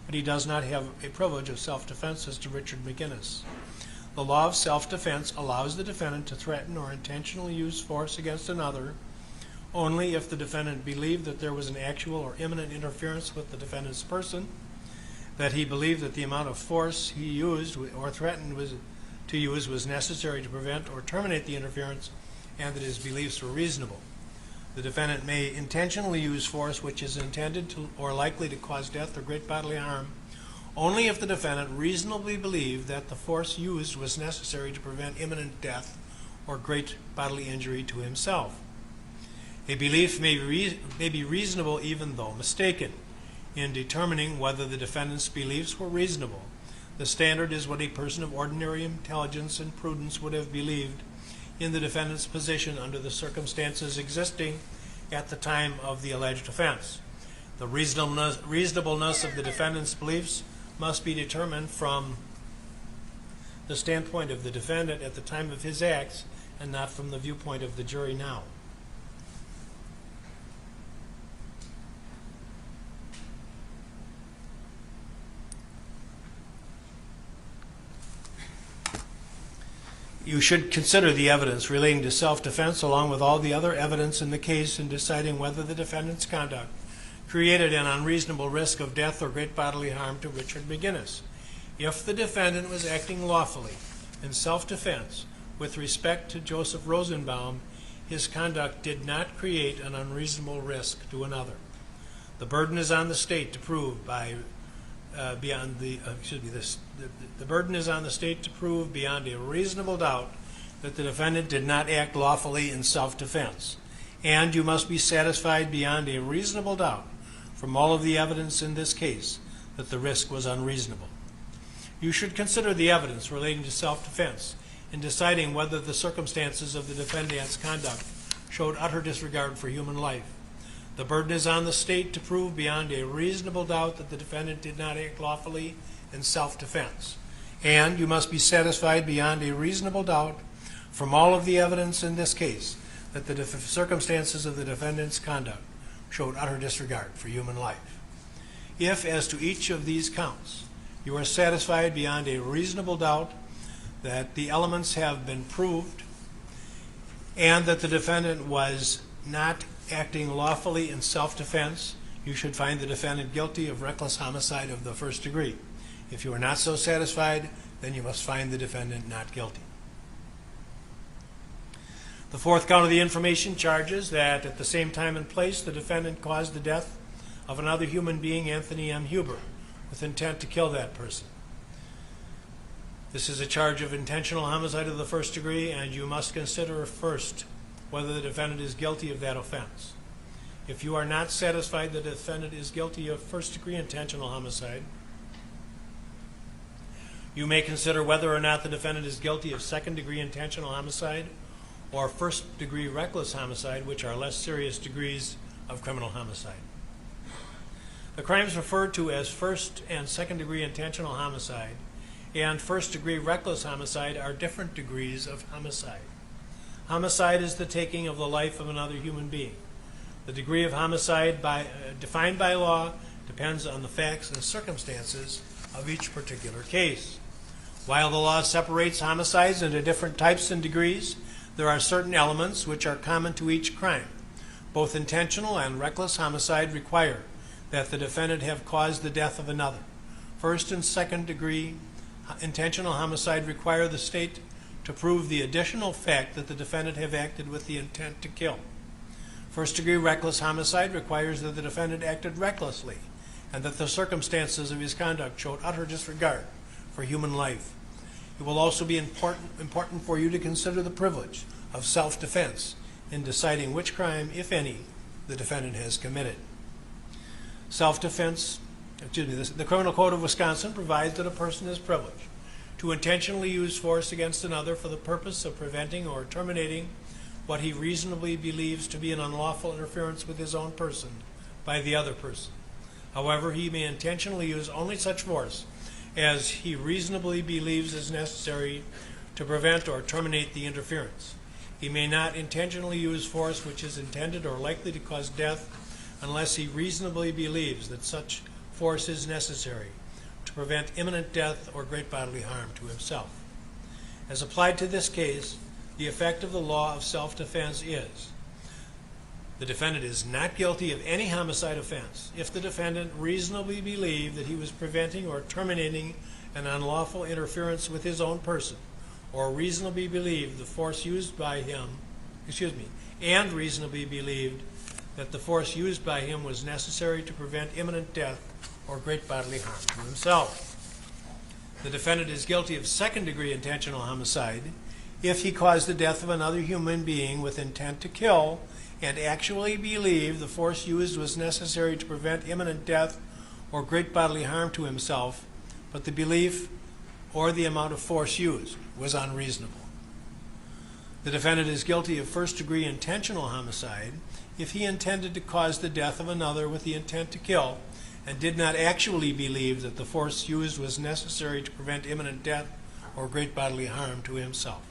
but he does not have a privilege of self-defense as to Richard McGinnis. The law of self-defense allows the defendant to threaten or intentionally use force against another only if the defendant believed that there was an actual or imminent interference with the defendant's person, that he believed that the amount of force he used or threatened to use was necessary to prevent or terminate the interference, and that his beliefs were reasonable. The defendant may intentionally use force which is intended to or likely to cause death or great bodily harm only if the defendant reasonably believed that the force used was necessary to prevent imminent death or great bodily injury to himself. A belief may be reasonable even though mistaken. In determining whether the defendant's beliefs were reasonable, the standard is what a person of ordinary intelligence and prudence would have believed in the defendant's position under the circumstances existing at the time of the alleged offense. The reasonableness of the defendant's beliefs must be determined from the standpoint of the defendant at the time of his acts and not from the viewpoint of the jury now. You should consider the evidence relating to self-defense along with all the other evidence in the case in deciding whether the defendant's conduct created an unreasonable risk of death or great bodily harm to Richard McGinnis. If the defendant was acting lawfully in self-defense with respect to Joseph Rosenbaum, his conduct did not create an unreasonable risk to another. The burden is on the state to prove the burden is on the state to prove beyond a reasonable doubt that the defendant did not act lawfully in self-defense, and you must be satisfied beyond a reasonable doubt from all of the evidence in this case that the risk was unreasonable. You should consider the evidence relating to self-defense in deciding whether the circumstances of the defendant's conduct showed utter disregard for human life. The burden is on the state to prove beyond a reasonable doubt that the defendant did not act lawfully in self-defense, and you must be satisfied beyond a reasonable doubt from all of the evidence in this case that the circumstances of the defendant's conduct showed utter disregard for human life. If, as to each of these counts, you are satisfied beyond a reasonable doubt that the elements have been proved and that the defendant was not acting lawfully in self-defense, you should find the defendant guilty of reckless homicide of the first degree. If you are not so satisfied, then you must find the defendant not guilty. The fourth count of the information charges that at the same time and place the defendant caused the death of another human being, Anthony M. Huber, with intent to kill that person. This is a charge of intentional homicide of the first degree, and you must consider first whether the defendant is guilty of that offense. If you are not satisfied that the defendant is guilty of first degree intentional homicide, you may consider whether or not the defendant is guilty of second degree intentional homicide or first degree reckless homicide, which are less serious degrees of criminal homicide. The crimes referred to as first and second degree intentional homicide and first degree reckless homicide are different degrees of homicide. Homicide is the taking of the life of another human being. The degree of homicide defined by law depends on the facts and circumstances of each particular case. While the law separates homicides into different types and degrees, there are certain elements which are common to each crime. Both intentional and reckless homicide require that the defendant have caused the death of another. First and second degree intentional homicide require the state to prove the additional fact that the defendant have acted with the intent to kill. First degree reckless homicide requires that the defendant acted recklessly and that the circumstances of his conduct showed utter disregard for human life. It will also be important for you to consider the privilege of self-defense in deciding which crime, if any, the defendant has committed. The Criminal Code of Wisconsin provides that a person is privileged to intentionally use force against another for the purpose of preventing or terminating what he reasonably believes to be an unlawful interference with his own person by the other person. However, he may intentionally use only such force as he reasonably believes is necessary to prevent or terminate the interference. He may not intentionally use force which is intended or likely to cause death unless he reasonably believes that such force is necessary to prevent imminent death or great bodily harm to himself. As applied to this case, the effect of the law of self-defense is the defendant is not guilty of any homicide offense if the defendant reasonably believed that he was preventing or terminating an unlawful interference with his own person, or reasonably believed the force used by him, and reasonably believed that the force used by him was necessary to prevent imminent death or great bodily harm to himself. The defendant is guilty of second-degree intentional homicide if he caused the death of another human being with intent to kill and actually believed the force used was necessary to prevent imminent death or great bodily harm to himself, but the belief or the amount of force used was unreasonable. The defendant is guilty of first-degree intentional homicide if he intended to cause the death of another with the intent to kill and did not actually believe that the force used was necessary to prevent imminent death or great bodily harm to himself.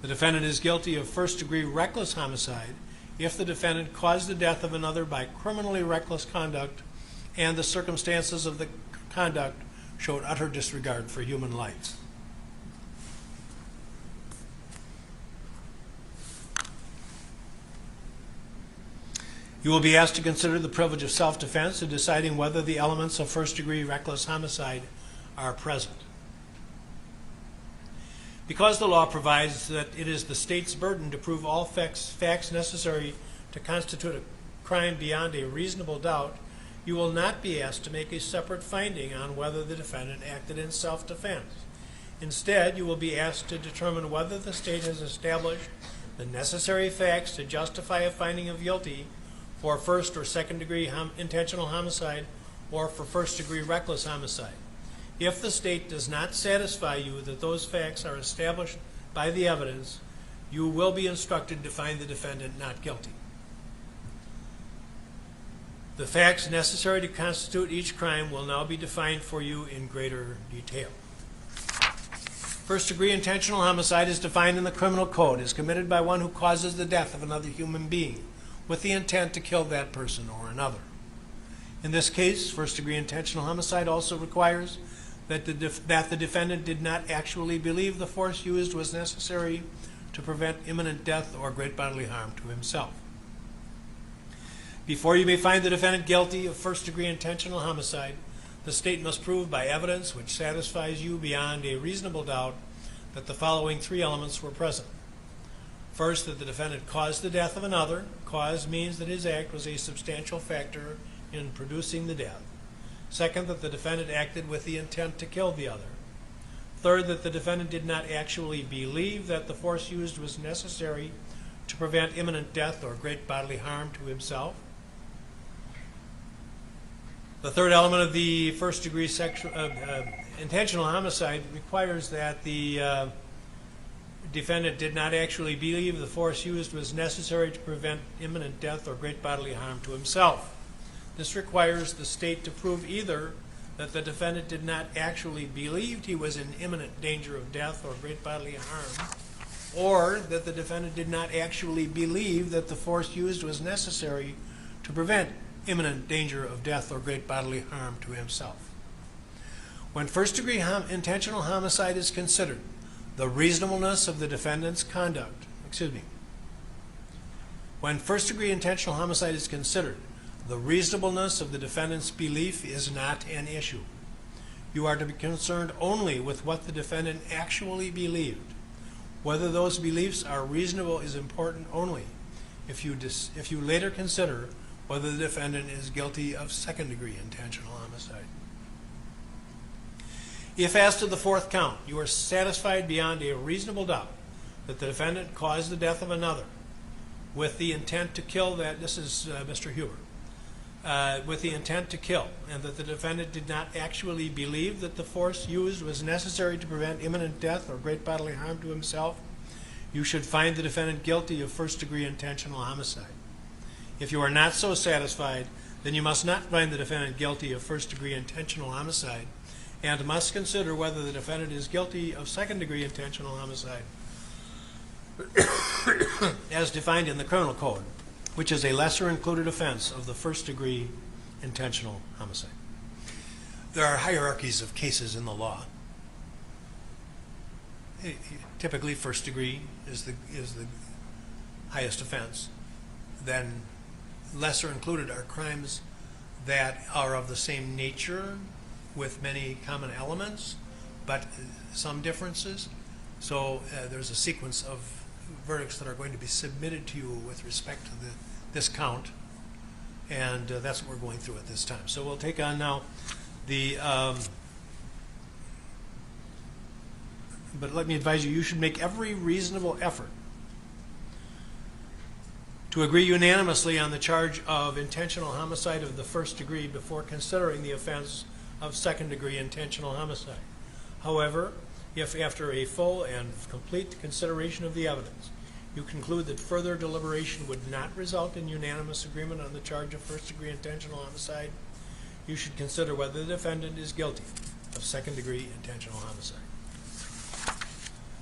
The defendant is guilty of first-degree reckless homicide if the defendant caused the death of another by criminally reckless conduct and the circumstances of the conduct showed utter disregard for human life. You will be asked to consider the privilege of self-defense in deciding whether the elements of first-degree reckless homicide are present. Because the law provides that it is the state's burden to prove all facts necessary to constitute a crime beyond a reasonable doubt, you will not be asked to make a separate finding on whether the defendant acted in self-defense. Instead, you will be asked to determine whether the state has established the necessary facts to justify a finding of guilty for first or second degree intentional homicide or for first degree reckless homicide. If the state does not satisfy you that those facts are established by the evidence, you will be instructed to find the defendant not guilty. The facts necessary to constitute each crime will now be defined for you in greater detail. First degree intentional homicide is defined in the criminal code as committed by one who causes the death of another human being with the intent to kill that person or another. In this case, first degree intentional homicide also requires that the defendant did not actually believe the force used was necessary to prevent imminent death or great bodily harm to himself. Before you may find the defendant guilty of first-degree intentional homicide, the state must prove by evidence which satisfies you beyond a reasonable doubt that the following three elements were present. First, that the defendant caused the death of another. Cause means that his act was a substantial factor in producing the death. Second, that the defendant acted with the intent to kill the other. Third, that the defendant did not actually believe that the force used was necessary to prevent imminent death or great bodily harm to himself. The third element of the first-degree intentional homicide requires that the defendant did not actually believe the force used was necessary to prevent imminent death or great bodily harm to himself. This requires the state to prove either that the defendant did not actually believe he was in imminent danger of death or great bodily harm, or that the defendant did not actually believe that the force used was necessary to prevent imminent danger of death or great bodily harm to himself. When first-degree intentional homicide is considered, the reasonableness of the defendant's conduct, when first-degree intentional homicide is considered, the reasonableness of the defendant's belief is not an issue. You are to be concerned only with what the defendant actually believed. Whether those beliefs are reasonable is important only if you later consider whether the defendant is guilty of second-degree intentional homicide. If, as to the fourth count, you are satisfied beyond a reasonable doubt that the defendant caused the death of another with the intent to kill, this is Mr. Huber, with the intent to kill, and that the defendant did not actually believe that the force used was necessary to prevent imminent death or great bodily harm to himself, you should find the defendant guilty of first-degree intentional homicide. If you are not so satisfied, then you must not find the defendant guilty of first-degree intentional homicide and must consider whether the defendant is guilty of second-degree intentional homicide as defined in the criminal code, which is a lesser-included offense of the first-degree intentional homicide. There are hierarchies of cases in the law. Typically, first-degree is the highest offense. Then lesser included are crimes that are of the same nature with many common elements, but some differences. So there's a sequence of verdicts that are going to be submitted to you with respect to this count, and that's what we're going through at this time. So we'll take on now the, but let me advise you, you should make every reasonable effort to agree unanimously on the charge of intentional homicide of the first degree before considering the offense of second-degree intentional homicide. However, if after a full and complete consideration of the evidence, you conclude that further deliberation would not result in unanimous agreement on the charge of first-degree intentional homicide, you should consider whether the defendant is guilty of second-degree intentional homicide.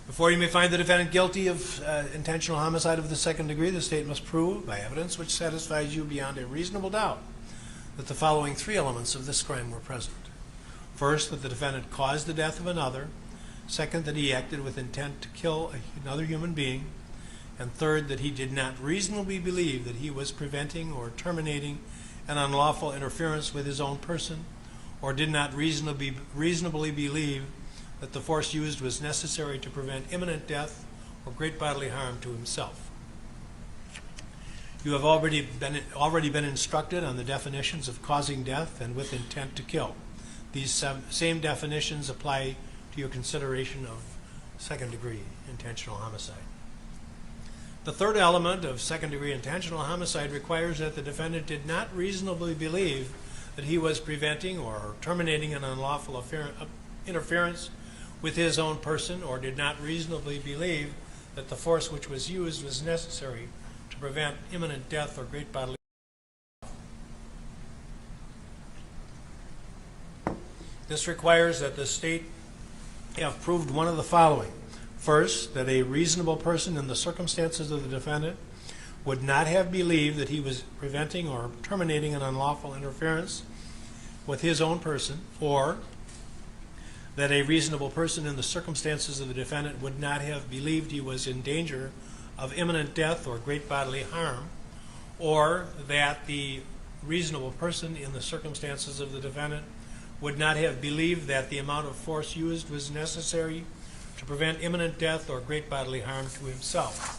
Before you may find the defendant guilty of intentional homicide of the second degree, the state must prove by evidence which satisfies you beyond a reasonable doubt that the following three elements of this crime were present. First, that the defendant caused the death of another. Second, that he acted with intent to kill another human being. And third, that he did not reasonably believe that he was preventing or terminating an unlawful interference with his own person, or did not reasonably believe that the force used was necessary to prevent imminent death or great bodily harm to himself. You have already been instructed on the definitions of causing death and with intent to kill. These same definitions apply to your consideration of second-degree intentional homicide. The third element of second-degree intentional homicide requires that the defendant did not reasonably believe that he was preventing or terminating an unlawful interference with his own person, or did not reasonably believe that the force which was used was necessary to prevent imminent death or great bodily harm. This requires that the state have proved one of the following. First, that a reasonable person in the circumstances of the defendant would not have believed that he was preventing or terminating an unlawful interference with his own person, or that a reasonable person in the circumstances of the defendant would not have believed he was in danger of imminent death or great bodily harm, or that the reasonable person in the circumstances of the defendant would not have believed that the amount of force used was necessary to prevent imminent death or great bodily harm to himself.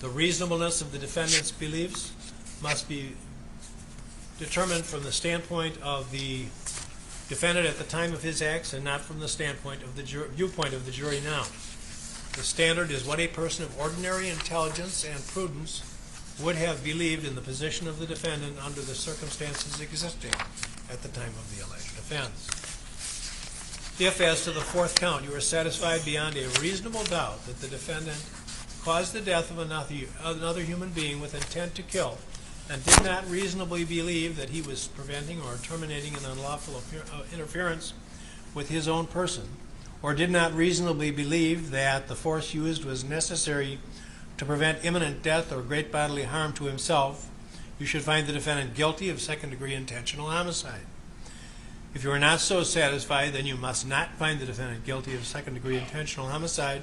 The reasonableness of the defendant's beliefs must be determined from the standpoint of the defendant at the time of his acts and not from the standpoint of the viewpoint of the jury now. The standard is what a person of ordinary intelligence and prudence would have believed in the position of the defendant under the circumstances existing at the time of the alleged offense. If, as to the fourth count, you are satisfied beyond a reasonable doubt that the defendant caused the death of another human being with intent to kill, and did not reasonably believe that he was preventing or terminating an unlawful interference with his own person, or did not reasonably believe that the force used was necessary to prevent imminent death or great bodily harm to himself, you should find the defendant guilty of second-degree intentional homicide. If you are not so satisfied, then you must not find the defendant guilty of second-degree intentional homicide,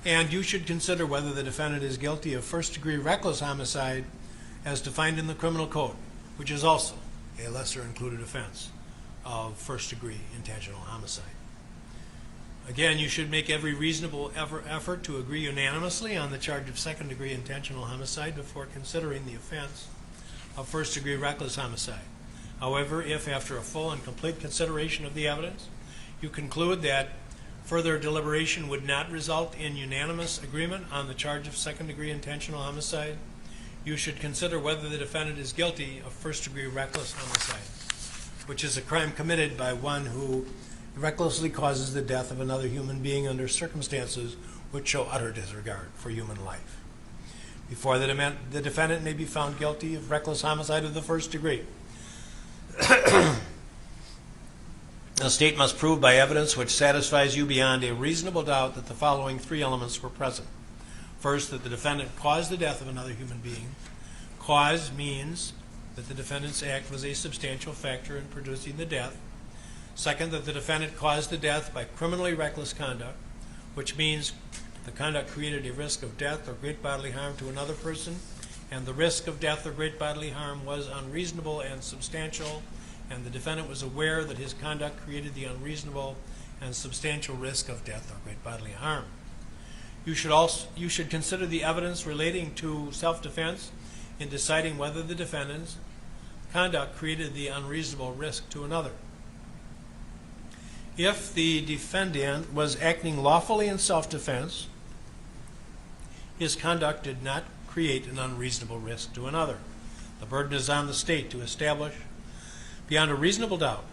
and you should consider whether the defendant is guilty of first-degree reckless homicide as defined in the criminal code, which is also a lesser included offense of first-degree intentional homicide. Again, you should make every reasonable effort to agree unanimously on the charge of second-degree intentional homicide before considering the offense of first-degree reckless homicide. However, if after a full and complete consideration of the evidence, you conclude that further deliberation would not result in unanimous agreement on the charge of second-degree intentional homicide, you should consider whether the defendant is guilty of first-degree reckless homicide, which is a crime committed by one who recklessly causes the death of another human being under circumstances which show utter disregard for human life. Before the defendant may be found guilty of reckless homicide of the first degree, the state must prove by evidence which satisfies you beyond a reasonable doubt that the following three elements were present. First, that the defendant caused the death of another human being. Cause means that the defendant's act was a substantial factor in producing the death. Second, that the defendant caused the death by criminally reckless conduct, which means the conduct created a risk of death or great bodily harm to another person, and the risk of death or great bodily harm was unreasonable and substantial, and the defendant was aware that his conduct created the unreasonable and substantial risk of death or great bodily harm. You should consider the evidence relating to self-defense in deciding whether the defendant's conduct created the unreasonable risk to another. If the defendant was acting lawfully in self-defense, his conduct did not create an unreasonable risk to another. The burden is on the state to establish beyond a reasonable doubt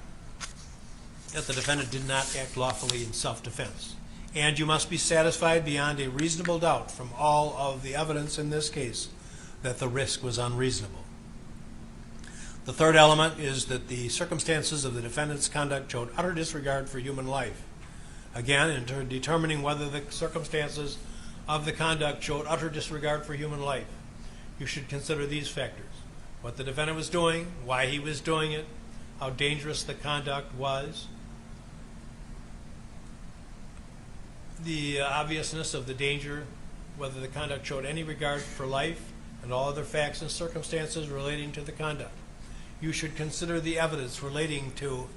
that the defendant did not act lawfully in self-defense. And you must be satisfied beyond a reasonable doubt from all of the evidence in this case that the risk was unreasonable. The third element is that the circumstances of the defendant's conduct showed utter disregard for human life. Again, in determining whether the circumstances of the conduct showed utter disregard for human life, you should consider these factors: what the defendant was doing, why he was doing it, how dangerous the conduct was, the obviousness of the danger, whether the conduct showed any regard for life, and all other facts and circumstances relating to the conduct. You should consider the evidence relating to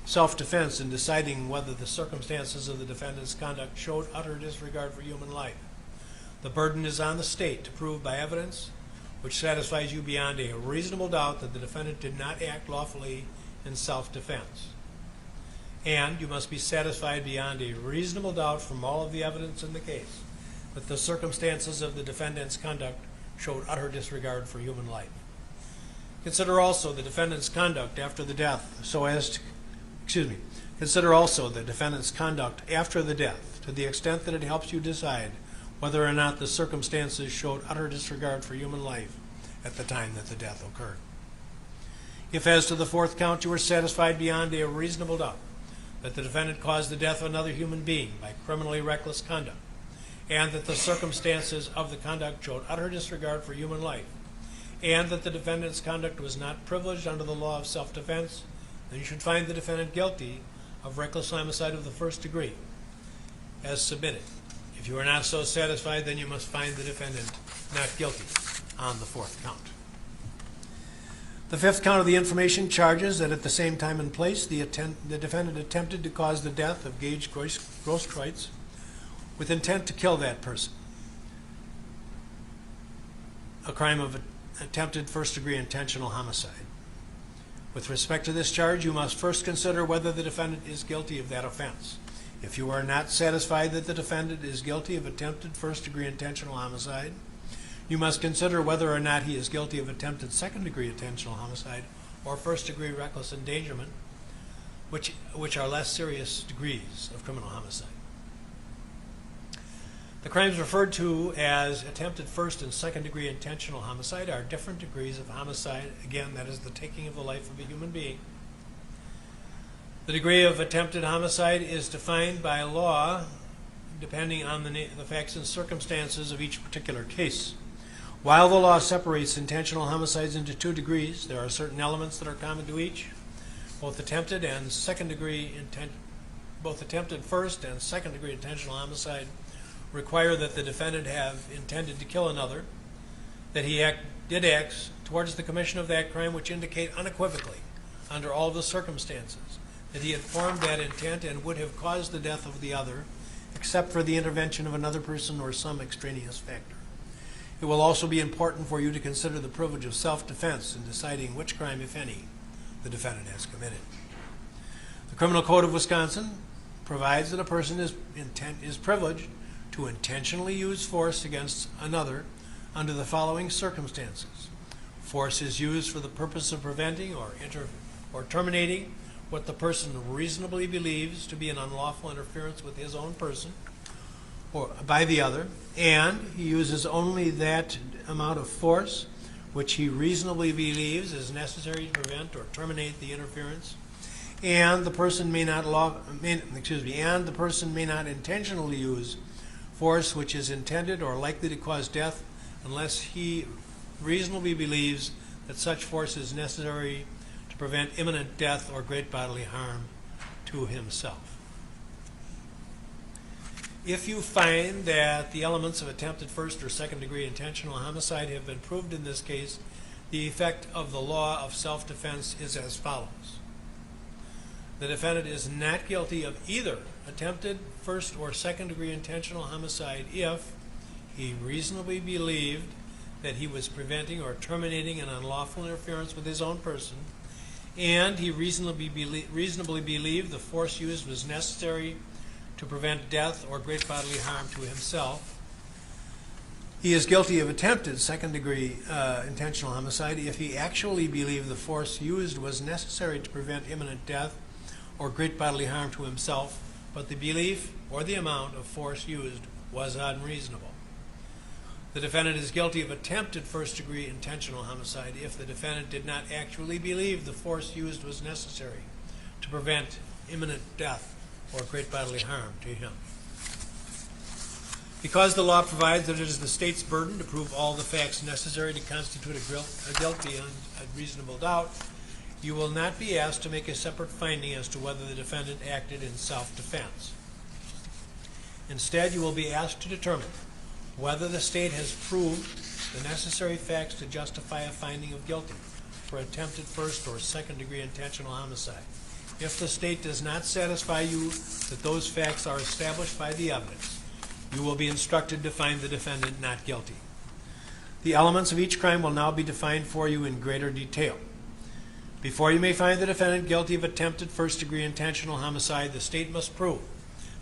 self-defense in deciding whether the circumstances of the defendant's conduct showed utter disregard for human life. The burden is on the state to prove by evidence which satisfies you beyond a reasonable doubt that the defendant did not act lawfully in self-defense. And you must be satisfied beyond a reasonable doubt from all of the evidence in the case that the circumstances of the defendant's conduct showed utter disregard for human life. Consider also the defendant's conduct after the death Consider also the defendant's conduct after the death to the extent that it helps you decide whether or not the circumstances showed utter disregard for human life at the time that the death occurred. If, as to the fourth count, you are satisfied beyond a reasonable doubt that the defendant caused the death of another human being by criminally reckless conduct, and that the circumstances of the conduct showed utter disregard for human life, and that the defendant's conduct was not privileged under the law of self-defense, then you should find the defendant guilty of reckless homicide of the first degree, as submitted. If you are not so satisfied, then you must find the defendant not guilty on the fourth count. The fifth count of the information charges that at the same time and place, the defendant attempted to cause the death of Gage Grosskreutz with intent to kill that person, a crime of attempted first-degree intentional homicide. With respect to this charge, you must first consider whether the defendant is guilty of that offense. If you are not satisfied that the defendant is guilty of attempted first-degree intentional homicide, you must consider whether or not he is guilty of attempted second-degree intentional homicide or first-degree reckless endangerment, which are less serious degrees of criminal homicide. The crimes referred to as attempted first and second-degree intentional homicide are different degrees of homicide. Again, that is the taking of the life of a human being. The degree of attempted homicide is defined by law depending on the facts and circumstances of each particular case. While the law separates intentional homicides into two degrees, there are certain elements that are common to each. Both attempted first and second-degree intentional homicide require that the defendant have intended to kill another, that he did acts towards the commission of that crime which indicate unequivocally, under all the circumstances, that he had formed that intent and would have caused the death of the other, except for the intervention of another person or some extraneous factor. It will also be important for you to consider the privilege of self-defense in deciding which crime, if any, the defendant has committed. The Criminal Code of Wisconsin provides that a person is privileged to intentionally use force against another under the following circumstances. Force is used for the purpose of preventing or terminating what the person reasonably believes to be an unlawful interference with his own person or by the other, and he uses only that amount of force which he reasonably believes is necessary to prevent or terminate the interference, and the person may not intentionally use force which is intended or likely to cause death unless he reasonably believes that such force is necessary to prevent imminent death or great bodily harm to himself. If you find that the elements of attempted first or second degree intentional homicide have been proved in this case, the effect of the law of self-defense is as follows. The defendant is not guilty of either attempted first or second degree intentional homicide if he reasonably believed that he was preventing or terminating an unlawful interference with his own person, and he reasonably believed the force used was necessary to prevent death or great bodily harm to himself. He is guilty of attempted second-degree intentional homicide if he actually believed the force used was necessary to prevent imminent death or great bodily harm to himself, but the belief or the amount of force used was unreasonable. The defendant is guilty of attempted first-degree intentional homicide if the defendant did not actually believe the force used was necessary to prevent imminent death or great bodily harm to him. Because the law provides that it is the state's burden to prove all the facts necessary to constitute a guilt beyond a reasonable doubt, you will not be asked to make a separate finding as to whether the defendant acted in self-defense. Instead, you will be asked to determine whether the state has proved the necessary facts to justify a finding of guilty for attempted first or second degree intentional homicide. If the state does not satisfy you that those facts are established by the evidence, you will be instructed to find the defendant not guilty. The elements of each crime will now be defined for you in greater detail. Before you may find the defendant guilty of attempted first-degree intentional homicide, the state must prove,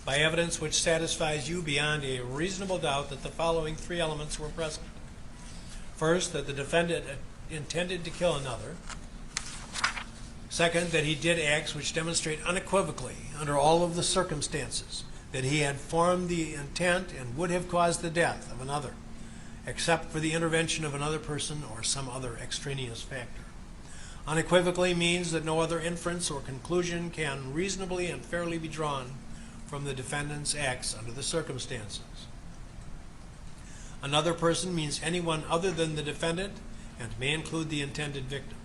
by evidence which satisfies you beyond a reasonable doubt, that the following three elements were present. First, that the defendant intended to kill another. Second, that he did acts which demonstrate unequivocally, under all of the circumstances, that he had formed the intent and would have caused the death of another, except for the intervention of another person or some other extraneous factor. Unequivocally means that no other inference or conclusion can reasonably and fairly be drawn from the defendant's acts under the circumstances. Another person means anyone other than the defendant and may include the intended victim.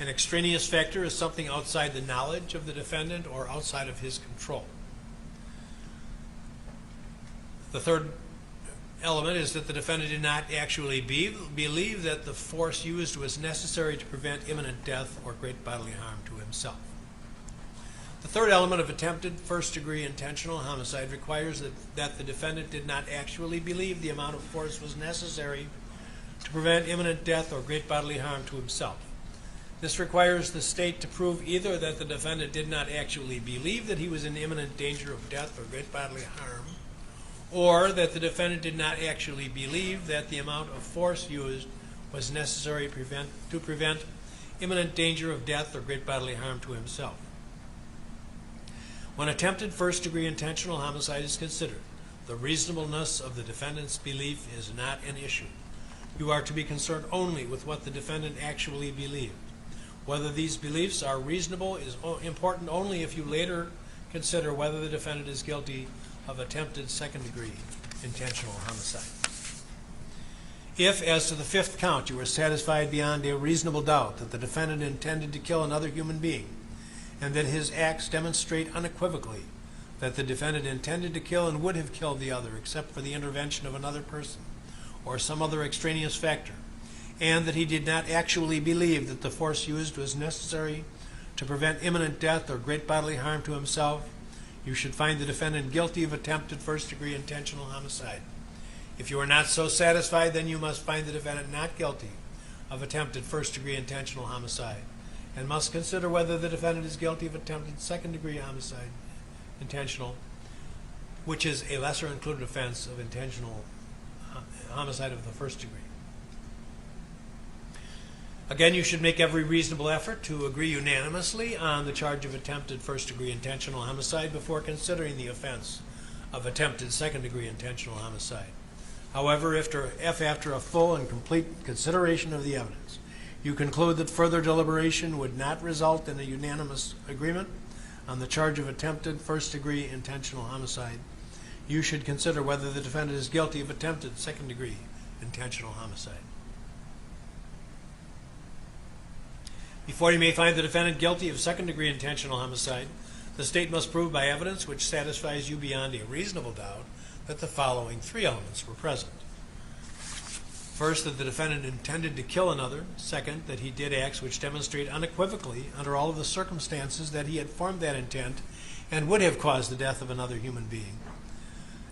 An extraneous factor is something outside the knowledge of the defendant or outside of his control. The third element is that the defendant did not actually believe that the force used was necessary to prevent imminent death or great bodily harm to himself. The third element of attempted first-degree intentional homicide requires that the defendant did not actually believe the amount of force was necessary to prevent imminent death or great bodily harm to himself. This requires the state to prove either that the defendant did not actually believe that he was in imminent danger of death or great bodily harm, or that the defendant did not actually believe that the amount of force used was necessary to prevent imminent danger of death or great bodily harm to himself. When attempted first-degree intentional homicide is considered, the reasonableness of the defendant's belief is not an issue. You are to be concerned only with what the defendant actually believed. Whether these beliefs are reasonable is important only if you later consider whether the defendant is guilty of attempted second-degree intentional homicide. If, as to the fifth count, you are satisfied beyond a reasonable doubt that the defendant intended to kill another human being, and that his acts demonstrate unequivocally that the defendant intended to kill and would have killed the other except for the intervention of another person or some other extraneous factor, and that he did not actually believe that the force used was necessary to prevent imminent death or great bodily harm to himself, you should find the defendant guilty of attempted first-degree intentional homicide. If you are not so satisfied, then you must find the defendant not guilty of attempted first-degree intentional homicide, and must consider whether the defendant is guilty of attempted second-degree homicide, intentional, which is a lesser included offense of intentional homicide of the first degree. Again, you should make every reasonable effort to agree unanimously on the charge of attempted first-degree intentional homicide before considering the offense of attempted second-degree intentional homicide. However, if after a full and complete consideration of the evidence, you conclude that further deliberation would not result in a unanimous agreement on the charge of attempted first-degree intentional homicide, you should consider whether the defendant is guilty of attempted second-degree intentional homicide. Before you may find the defendant guilty of second-degree intentional homicide, the state must prove by evidence which satisfies you beyond a reasonable doubt that the following three elements were present. First, that the defendant intended to kill another. Second, that he did acts which demonstrate unequivocally, under all of the circumstances, that he had formed that intent and would have caused the death of another human being,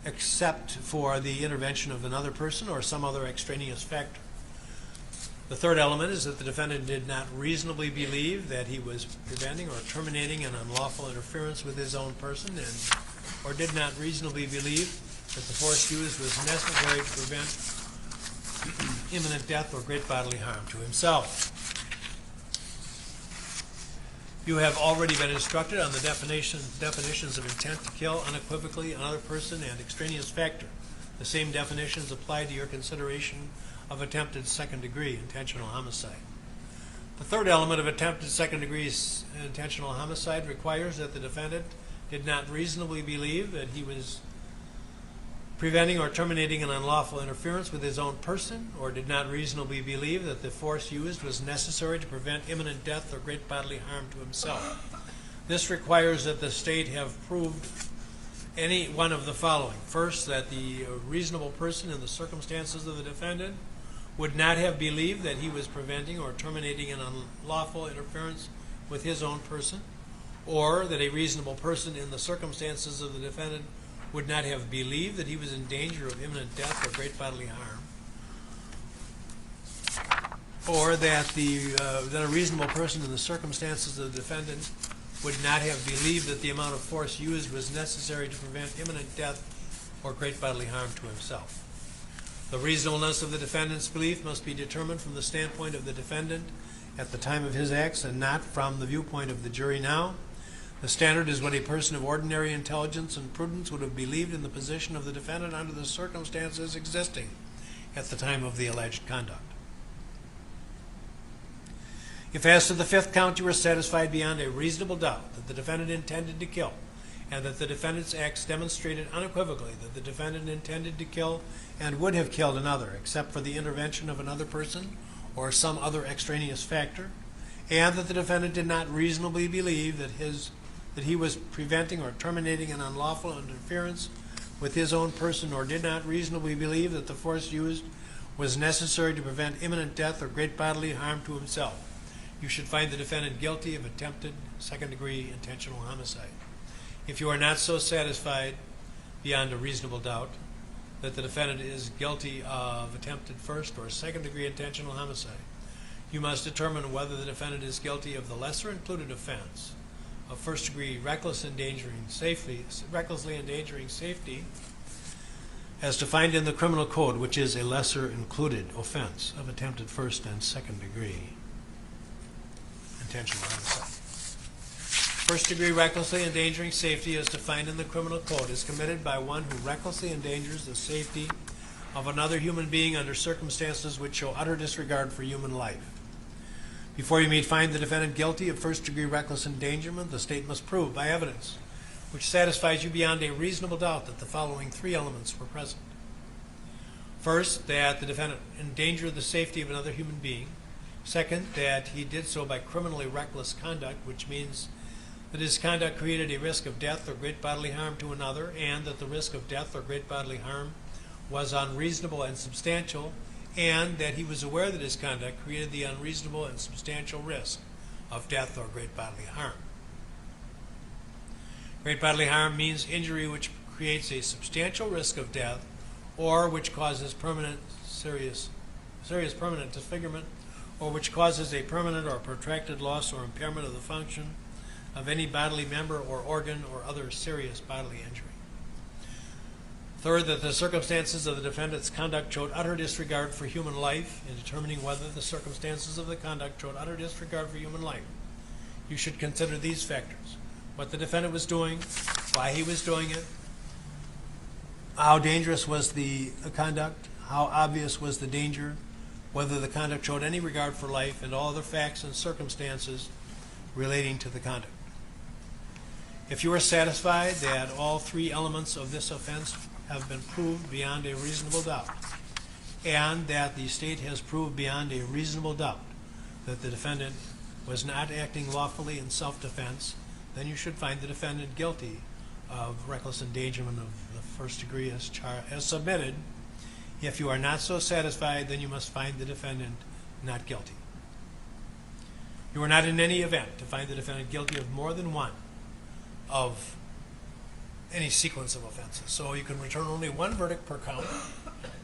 except for the intervention of another person or some other extraneous factor. The third element is that the defendant did not reasonably believe that he was preventing or terminating an unlawful interference with his own person, or did not reasonably believe that the force used was necessary to prevent imminent death or great bodily harm to himself. You have already been instructed on the definitions of intent to kill, unequivocally, another person, and extraneous factor. The same definitions apply to your consideration of attempted second-degree intentional homicide. The third element of attempted second-degree intentional homicide requires that the defendant did not reasonably believe that he was preventing or terminating an unlawful interference with his own person, or did not reasonably believe that the force used was necessary to prevent imminent death or great bodily harm to himself. This requires that the state have proved any one of the following. First, that the reasonable person in the circumstances of the defendant would not have believed that he was preventing or terminating an unlawful interference with his own person, or that a reasonable person in the circumstances of the defendant would not have believed that he was in danger of imminent death or great bodily harm, or that a reasonable person in the circumstances of the defendant would not have believed that the amount of force used was necessary to prevent imminent death or great bodily harm to himself. The reasonableness of the defendant's belief must be determined from the standpoint of the defendant at the time of his acts and not from the viewpoint of the jury now. The standard is what a person of ordinary intelligence and prudence would have believed in the position of the defendant under the circumstances existing at the time of the alleged conduct. If as to the fifth count you are satisfied beyond a reasonable doubt that the defendant intended to kill, and that the defendant's acts demonstrated unequivocally that the defendant intended to kill and would have killed another, except for the intervention of another person or some other extraneous factor, and that the defendant did not reasonably believe that he was preventing or terminating an unlawful interference with his own person, or did not reasonably believe that the force used was necessary to prevent imminent death or great bodily harm to himself, you should find the defendant guilty of attempted second-degree intentional homicide. If you are not so satisfied beyond a reasonable doubt that the defendant is guilty of attempted first or second-degree intentional homicide, you must determine whether the defendant is guilty of the lesser included offense of first-degree recklessly endangering safety, as defined in the criminal code, which is a lesser included offense of attempted first and second-degree intentional homicide. First-degree recklessly endangering safety, as defined in the criminal code, is committed by one who recklessly endangers the safety of another human being under circumstances which show utter disregard for human life. Before you may find the defendant guilty of first-degree reckless endangerment, the state must prove by evidence which satisfies you beyond a reasonable doubt that the following three elements were present. First, that the defendant endangered the safety of another human being. Second, that he did so by criminally reckless conduct, which means that his conduct created a risk of death or great bodily harm to another, and that the risk of death or great bodily harm was unreasonable and substantial, and that he was aware that his conduct created the unreasonable and substantial risk of death or great bodily harm. Great bodily harm means injury which creates a substantial risk of death or which causes serious permanent disfigurement, or which causes a permanent or protracted loss or impairment of the function of any bodily member or organ or other serious bodily injury. Third, that the circumstances of the defendant's conduct showed utter disregard for human life. In determining whether the circumstances of the conduct showed utter disregard for human life, you should consider these factors: what the defendant was doing, why he was doing it, how dangerous was the conduct, how obvious was the danger, whether the conduct showed any regard for life, and all other facts and circumstances relating to the conduct. If you are satisfied that all three elements of this offense have been proved beyond a reasonable doubt, and that the state has proved beyond a reasonable doubt that the defendant was not acting lawfully in self-defense, then you should find the defendant guilty of reckless endangerment of the first degree as submitted. If you are not so satisfied, then you must find the defendant not guilty. You are not in any event to find the defendant guilty of more than one of any sequence of offenses. So you can return only one verdict per count.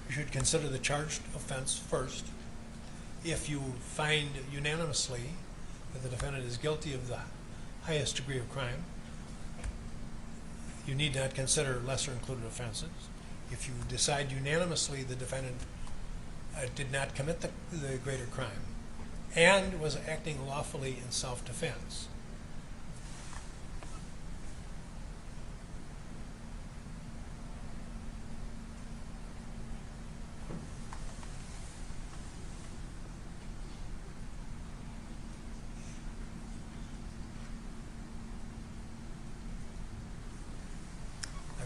You should consider the charged offense first. If you find unanimously that the defendant is guilty of the highest degree of crime, you need not consider lesser included offenses. If you decide unanimously the defendant did not commit the greater crime and was acting lawfully in self-defense,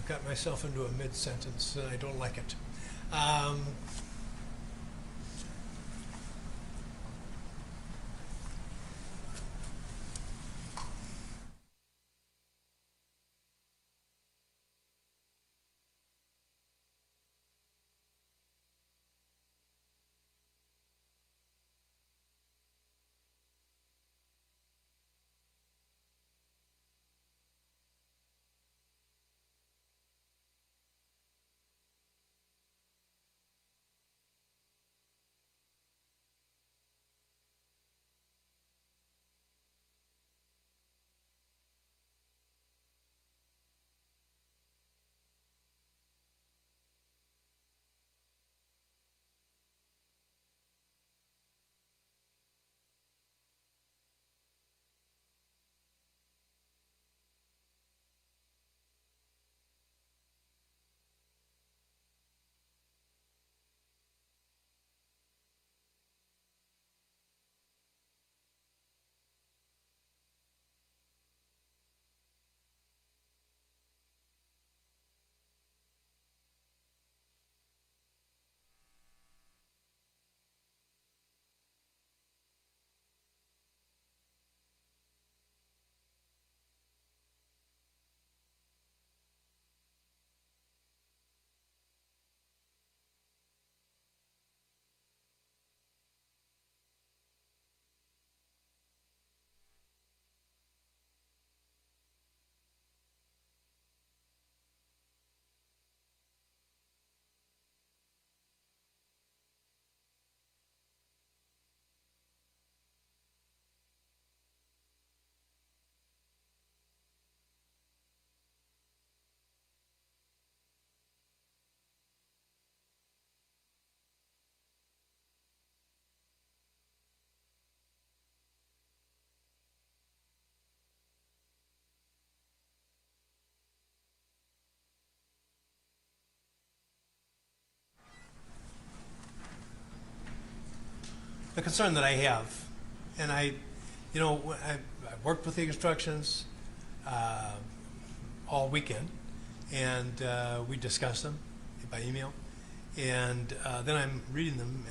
got myself into a mid-sentence and I don't like it. the concern that I have, and I worked with the instructions all weekend, and we discussed them by email, and then I'm reading them,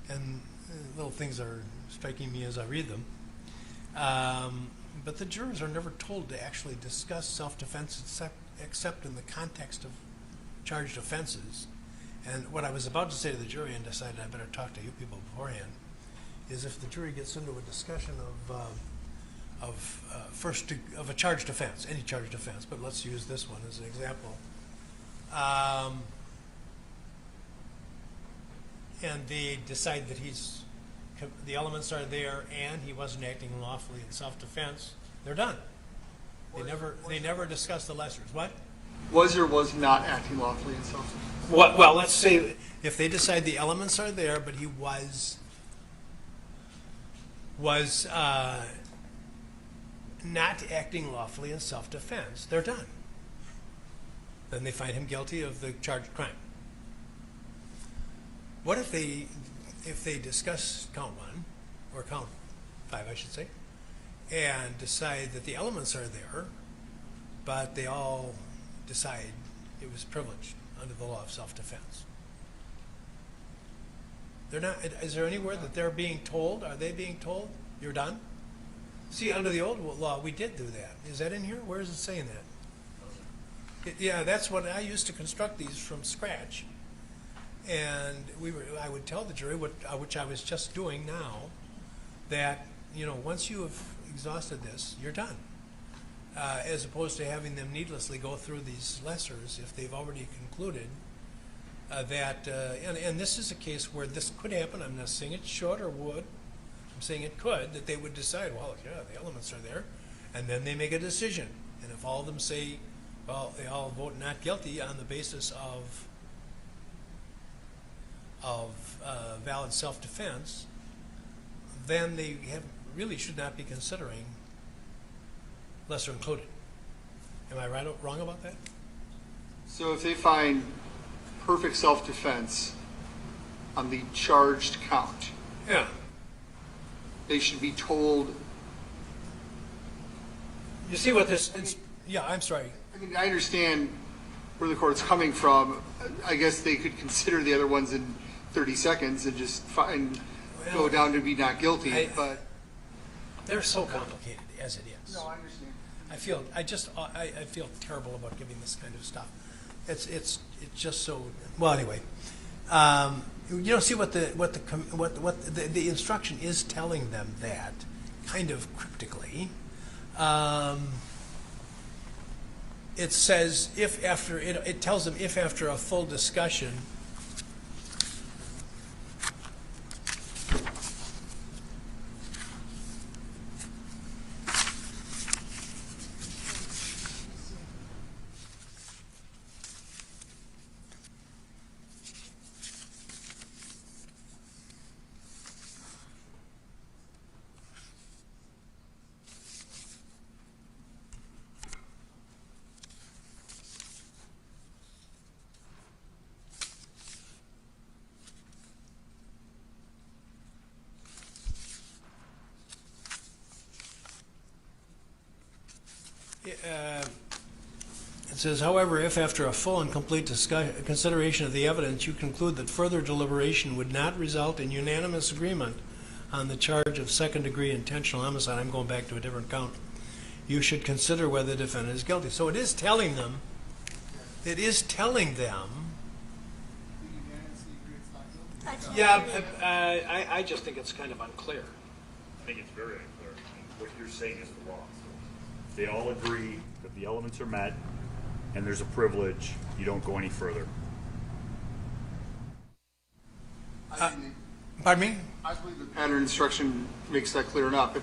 and little things are striking me as I read them. But the jurors are never told to actually discuss self-defense except in the context of charged offenses. And what I was about to say to the jury, and decided I better talk to you people beforehand, is if the jury gets into a discussion of a charged offense, any charged offense, but let's use this one as an example, and they decide that the elements are there and he wasn't acting lawfully in self-defense, they're done. They never discuss the lessers. What? Was or was not acting lawfully in self-defense? Well, let's say if they decide the elements are there, but he was not acting lawfully in self-defense, they're done. Then they find him guilty of the charged crime. What if they discuss count 1, or count 5, I should say, and decide that the elements are there, but they all decide it was privileged under the law of self-defense? They're not. Is there anywhere that they're being told? Are they being told you're done? See, under the old law, we did do that. Is that in here? Where is it saying that? Yeah, that's what I used to construct these from scratch. And I would tell the jury, which I was just doing now, that once you have exhausted this, you're done. As opposed to having them needlessly go through these lessers if they've already concluded that. And this is a case where this could happen. I'm not saying it should or would. I'm saying it could, that they would decide, well, yeah, the elements are there, and then they make a decision. And if all of them say, well, they all vote not guilty on the basis of valid self-defense, then they really should not be considering lesser included. Am I right or wrong about that? So if they find perfect self-defense on the charged count, Yeah. they should be told. You see what this? Yeah, I'm sorry. I mean, I understand where the court's coming from. I guess they could consider the other ones in 30 seconds and just go down to be not guilty. But they're so complicated as it is. no, I understand. I feel terrible about giving this kind of stuff. It's just so. Well, anyway, see what the instruction is telling them, that kind of cryptically. It says it tells them if after a full discussion. It says, however, if after a full and complete consideration of the evidence you conclude that further deliberation would not result in unanimous agreement on the charge of second-degree intentional homicide, I'm going back to a different count, you should consider whether the defendant is guilty. So it is telling them, yeah, I just think it's kind of unclear. I think it's very unclear. What you're saying is the law. They all agree that the elements are met and there's a privilege. You don't go any further. Pardon me? I believe the pattern instruction makes that clear enough.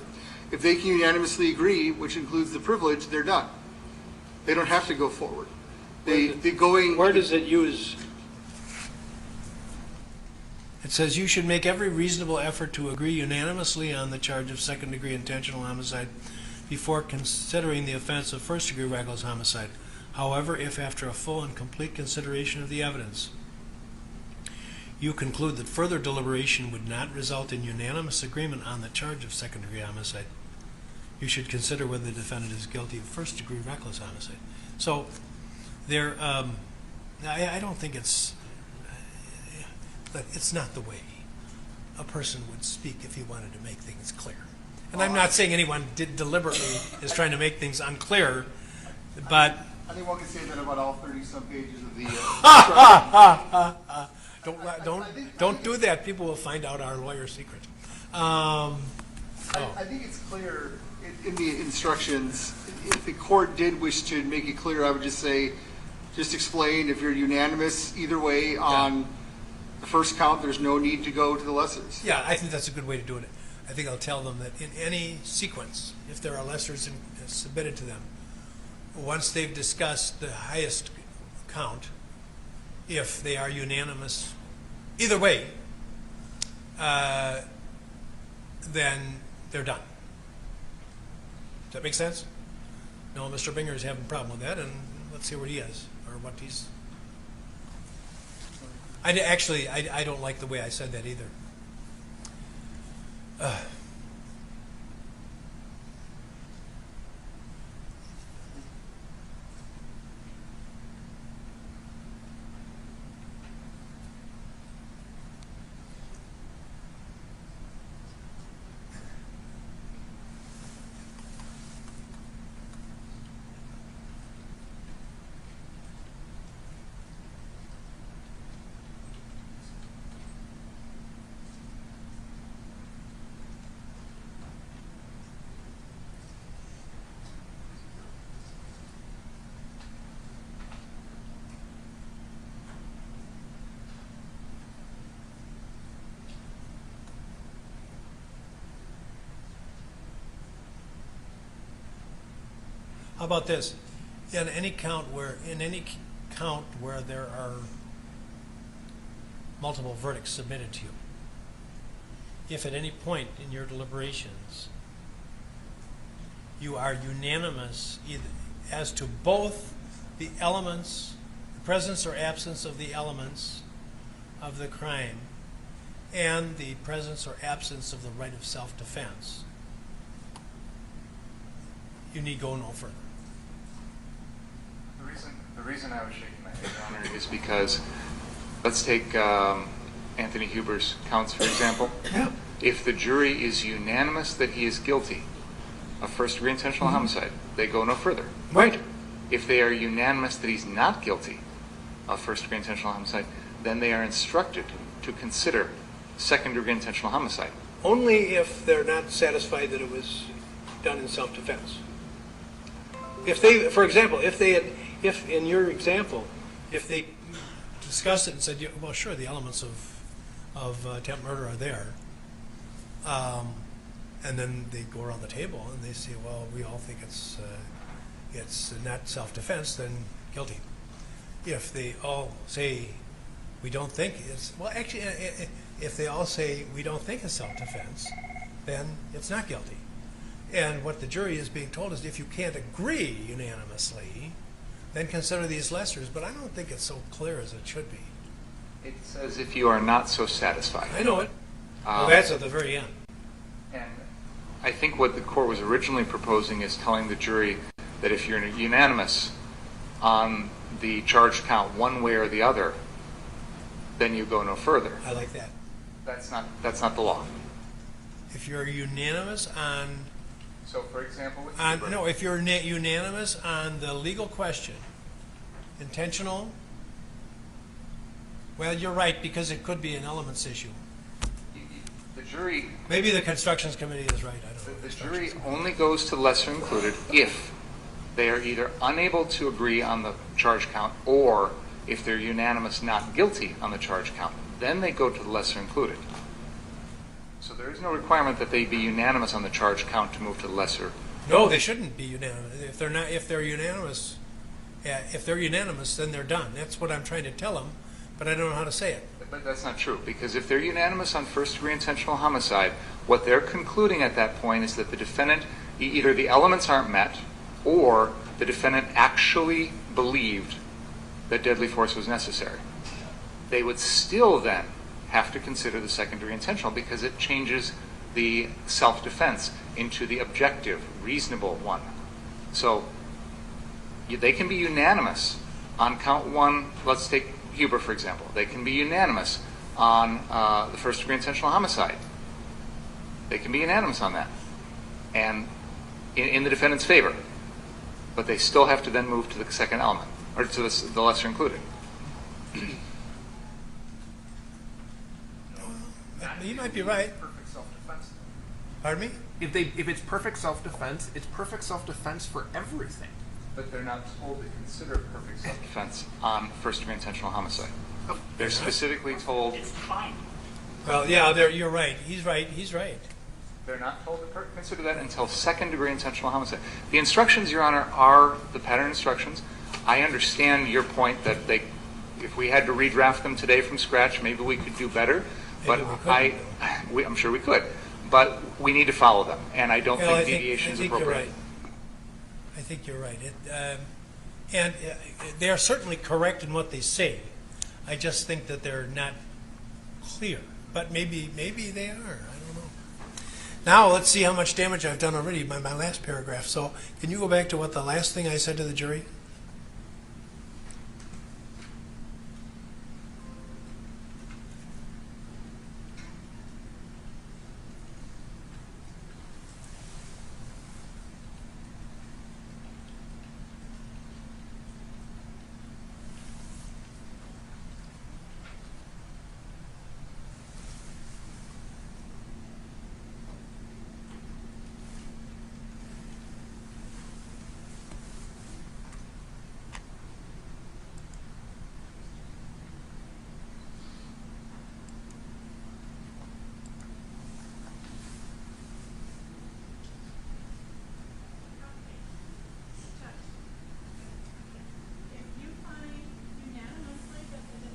If they can unanimously agree, which includes the privilege, they're done. They don't have to go forward. Where does it use? It says you should make every reasonable effort to agree unanimously on the charge of second-degree intentional homicide before considering the offense of first-degree reckless homicide. However, if after a full and complete consideration of the evidence you conclude that further deliberation would not result in unanimous agreement on the charge of second-degree homicide, you should consider whether the defendant is guilty of first-degree reckless homicide. So there, I don't think it's not the way a person would speak if he wanted to make things clear. And I'm not saying anyone deliberately is trying to make things unclear, but I think one can say that about all 30-some pages of the. don't do that. People will find out our lawyer secret. I think it's clear in the instructions. If the court did wish to make it clear, I would just say, just explain if you're unanimous either way on the first count, there's no need to go to the lessers. Yeah, I think that's a good way to do it. I think I'll tell them that in any sequence, if there are lessers submitted to them, once they've discussed the highest count, if they are unanimous either way, then they're done. Does that make sense? No, Mr. Binger is having a problem with that, and let's see what he is, or what he's... I don't like the way I said that either. How about this? In any count where there are multiple verdicts submitted to you, if at any point in your deliberations you are unanimous either as to both the elements, the presence or absence of the elements of the crime, and the presence or absence of the right of self-defense, you need go no further. The reason I was shaking my head, Your Honor, is because let's take Anthony Huber's counts, for example. Yeah. If the jury is unanimous that he is guilty of first-degree intentional homicide, they go no further. Right. If they are unanimous that he's not guilty of first-degree intentional homicide, then they are instructed to consider second-degree intentional homicide. Only if they're not satisfied that it was done in self-defense. If they, for example, if in your example, if they discussed it and said, well, sure, the elements of attempt murder are there, and then they go around the table and they say, well, we all think it's not self-defense, then guilty. If they all say we don't think it's, well, actually, if they all say we don't think it's self-defense, then it's not guilty. And what the jury is being told is if you can't agree unanimously, then consider these lessers. But I don't think it's so clear as it should be. It says if you are not so satisfied. I know it. Well, that's at the very end. And I think what the court was originally proposing is telling the jury that if you're unanimous on the charged count one way or the other, then you go no further. I like that. That's not the law. If you're unanimous on... So, for example, with no, if you're unanimous on the legal question, intentional, well, you're right, because it could be an elements issue. the jury, Maybe the constructions committee is right. I don't know. the jury only goes to lesser included if they are either unable to agree on the charge count or if they're unanimous not guilty on the charge count. Then they go to the lesser included. So there is no requirement that they be unanimous on the charge count to move to the lesser. No, they shouldn't be unanimous. If they're not, if they're unanimous, then they're done. That's what I'm trying to tell them, but I don't know how to say it. But that's not true, because if they're unanimous on first-degree intentional homicide, what they're concluding at that point is that the defendant, either the elements aren't met, or the defendant actually believed that deadly force was necessary. They would still then have to consider the second-degree intentional because it changes the self-defense into the objective, reasonable one. So they can be unanimous on count one. Let's take Huber, for example. They can be unanimous on the first-degree intentional homicide. They can be unanimous on that, and in the defendant's favor. But they still have to then move to the second element, or to the lesser included. You might be right. Perfect self-defense. Pardon me? If it's perfect self-defense, it's perfect self-defense for everything. But they're not told to consider perfect self-defense on first-degree intentional homicide. They're specifically told. It's fine. Well, yeah, you're right. He's right. He's right. They're not told to consider that until second-degree intentional homicide. The instructions, Your Honor, are the pattern instructions. I understand your point that if we had to redraft them today from scratch, maybe we could do better. But I'm sure we could. But we need to follow them, and I don't think deviation is appropriate. I think you're right. And they are certainly correct in what they say. I just think that they're not clear. But maybe they are. I don't know. Now let's see how much damage I've done already by my last paragraph. So can you go back to what the last thing I said to the jury?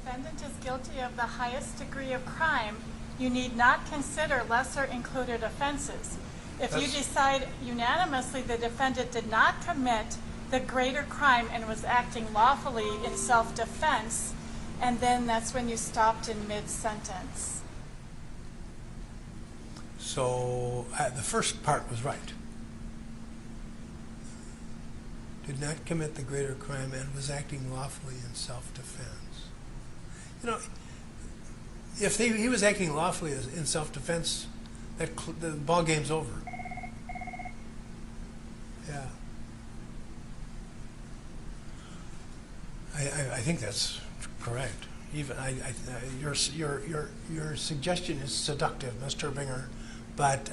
Defendant is guilty of the highest degree of crime, you need not consider lesser included offenses. If you decide unanimously the defendant did not commit the greater crime and was acting lawfully in self-defense, and then that's when you stopped in mid-sentence. So the first part was right. Did not commit the greater crime and was acting lawfully in self-defense. You know, if he was acting lawfully in self-defense, the ball game's over. Yeah. I think that's correct. Even your suggestion is seductive, Mr. Binger, but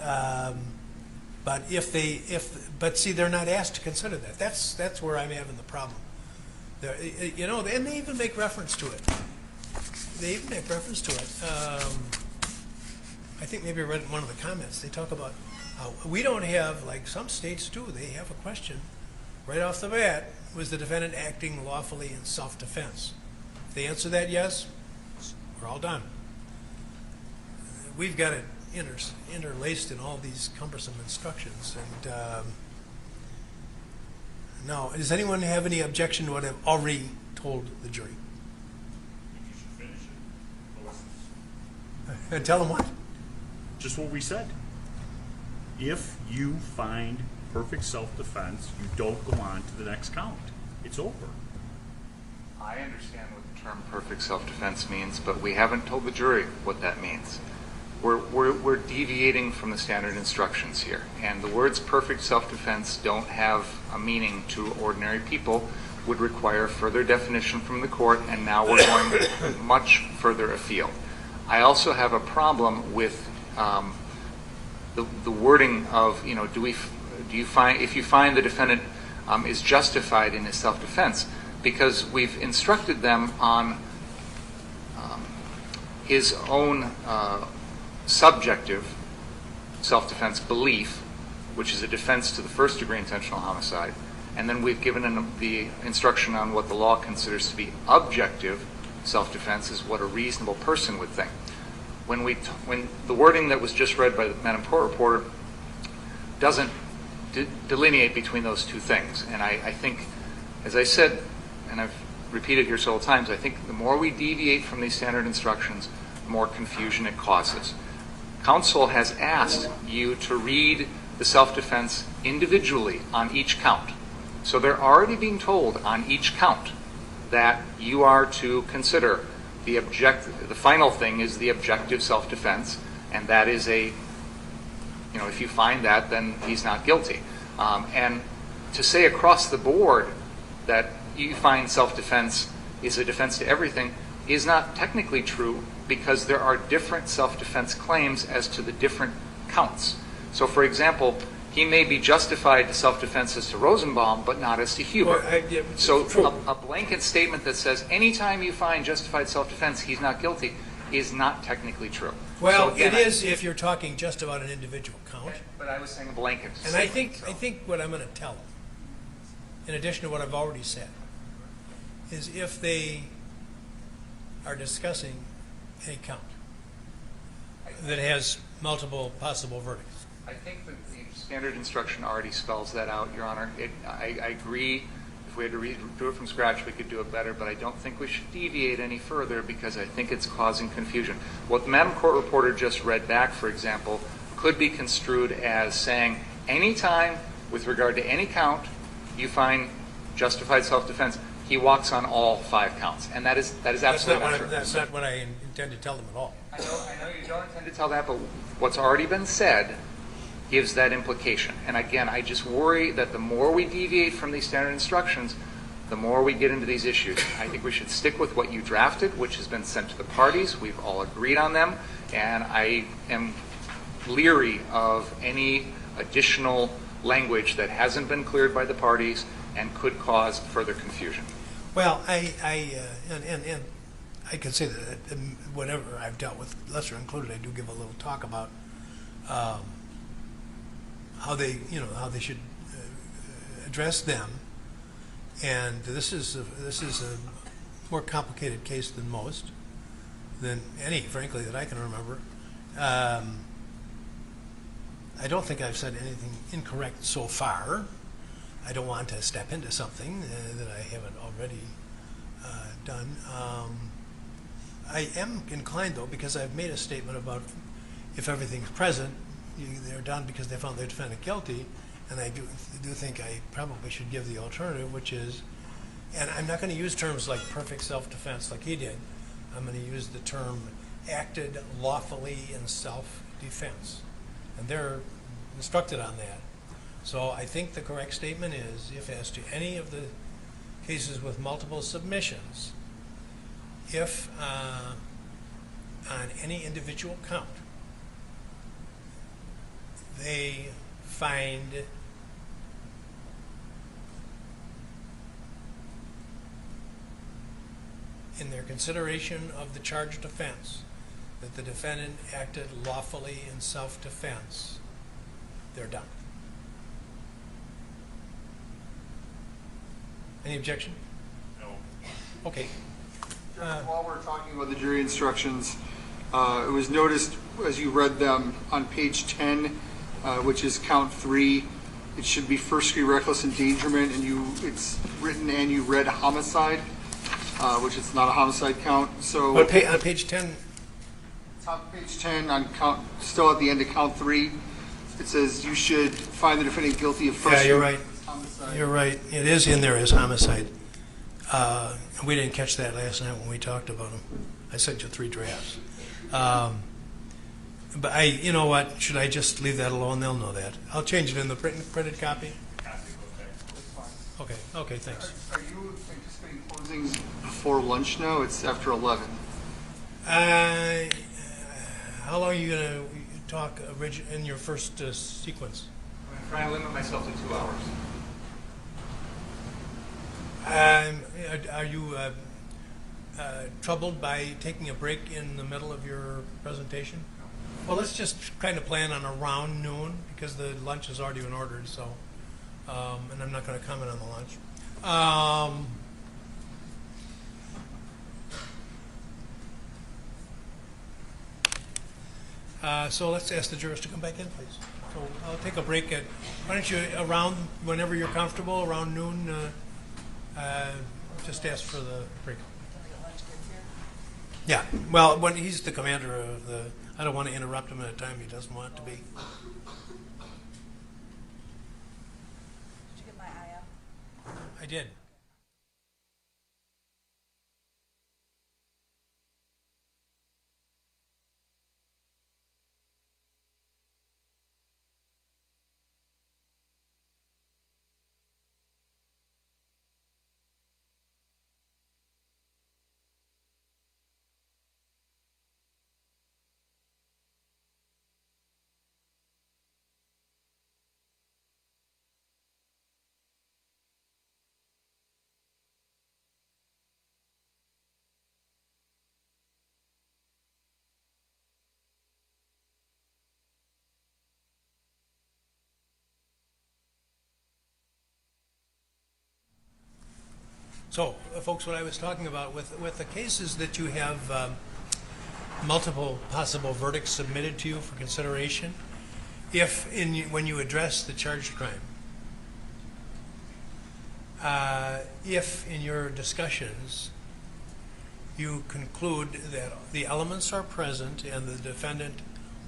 see, they're not asked to consider that. That's where I'm having the problem. You know, and they even make reference to it. They even make reference to it. I think maybe I read in one of the comments. They talk about we don't have, like some states do. They have a question right off the bat: was the defendant acting lawfully in self-defense? If they answer that yes, we're all done. We've got it interlaced in all these cumbersome instructions. And now, does anyone have any objection to what I've already told the jury? You should finish it. And tell them what? Just what we said. If you find perfect self-defense, you don't go on to the next count. It's over. I understand what the term perfect self-defense means, but we haven't told the jury what that means. We're deviating from the standard instructions here, and the words perfect self-defense don't have a meaning to ordinary people, would require further definition from the court, and now we're going much further afield. I also have a problem with the wording of, you know, if you find the defendant is justified in his self-defense, because we've instructed them on his own subjective self-defense belief, which is a defense to the first-degree intentional homicide, and then we've given him the instruction on what the law considers to be objective self-defense, is what a reasonable person would think. When the wording that was just read by the Madam Court Reporter doesn't delineate between those two things, and I think, as I said, and I've repeated here several times, I think the more we deviate from these standard instructions, more confusion it causes. Counsel has asked you to read the self-defense individually on each count. So they're already being told on each count that you are to consider the final thing is the objective self-defense, and that is if you find that, then he's not guilty. And to say across the board that you find self-defense is a defense to everything is not technically true, because there are different self-defense claims as to the different counts. So, for example, he may be justified to self-defense as to Rosenbaum, but not as to Huber. So a blanket statement that says anytime you find justified self-defense, he's not guilty, is not technically true. Well, so again, it is if you're talking just about an individual count. But I was saying a blanket And I statement, think what I'm going to tell them, in addition to what I've already said, is if they are discussing a count that has multiple possible verdicts. I think that the standard instruction already spells that out, Your Honor. I agree. If we had to do it from scratch, we could do it better, but I don't think we should deviate any further, because I think it's causing confusion. What the Madam Court reporter just read back, for example, could be construed as saying anytime with regard to any count you find justified self-defense, he walks on all 5 counts. And that is absolutely not true. That's not what I intend to tell them at all. I know you don't intend to tell that, but what's already been said gives that implication. And again, I just worry that the more we deviate from these standard instructions, the more we get into these issues. I think we should stick with what you drafted, which has been sent to the parties. We've all agreed on them, and I am leery of any additional language that hasn't been cleared by the parties and could cause further confusion. Well, I could say that whenever I've dealt with lesser included, I do give a little talk about how they should address them. And this is a more complicated case than most, than any, frankly, that I can remember. I don't think I've said anything incorrect so far. I don't want to step into something that I haven't already done. I am inclined, though, because I've made a statement about if everything's present, they're done because they found their defendant guilty, and I do think I probably should give the alternative, which is, and I'm not going to use terms like perfect self-defense like he did. I'm going to use the term acted lawfully in self-defense, and they're instructed on that. So I think the correct statement is, if as to any of the cases with multiple submissions, if on any individual count they find in their consideration of the charged offense that the defendant acted lawfully in self-defense, they're done. Any objection? No. Okay. While we're talking about the jury instructions, it was noticed as you read them on page 10, which is count 3, it should be first-degree reckless endangerment, and it's written and you read homicide, which is not a homicide count. So What on page 10? Top page 10 on count, still at the end of count 3, it says you should find the defendant guilty of first. Yeah, you're right. Homicide. You're right. It is in there as homicide. We didn't catch that last night when we talked about them. I sent you 3 drafts. But you know what? Should I just leave that alone? They'll know that. I'll change it in the printed copy. Okay, thanks. Are you anticipating closings before lunch now? It's after 11. How long are you going to talk in your first sequence? I'm trying to limit myself to 2 hours. Are you troubled by taking a break in the middle of your presentation? Well, let's just kind of plan on around noon, because the lunch has already been ordered, so, and I'm not going to comment on the lunch. So let's ask the jurors to come back in, please. So I'll take a break at, why don't you, around, whenever you're comfortable, around noon, just ask for the break. Yeah, well, when he's the commander of the, I don't want to interrupt him at a time he doesn't want to be. Did you get my eye up? I did. So, folks, what I was talking about with the cases that you have multiple possible verdicts submitted to you for consideration, when you address the charged crime, if in your discussions you conclude that the elements are present and the defendant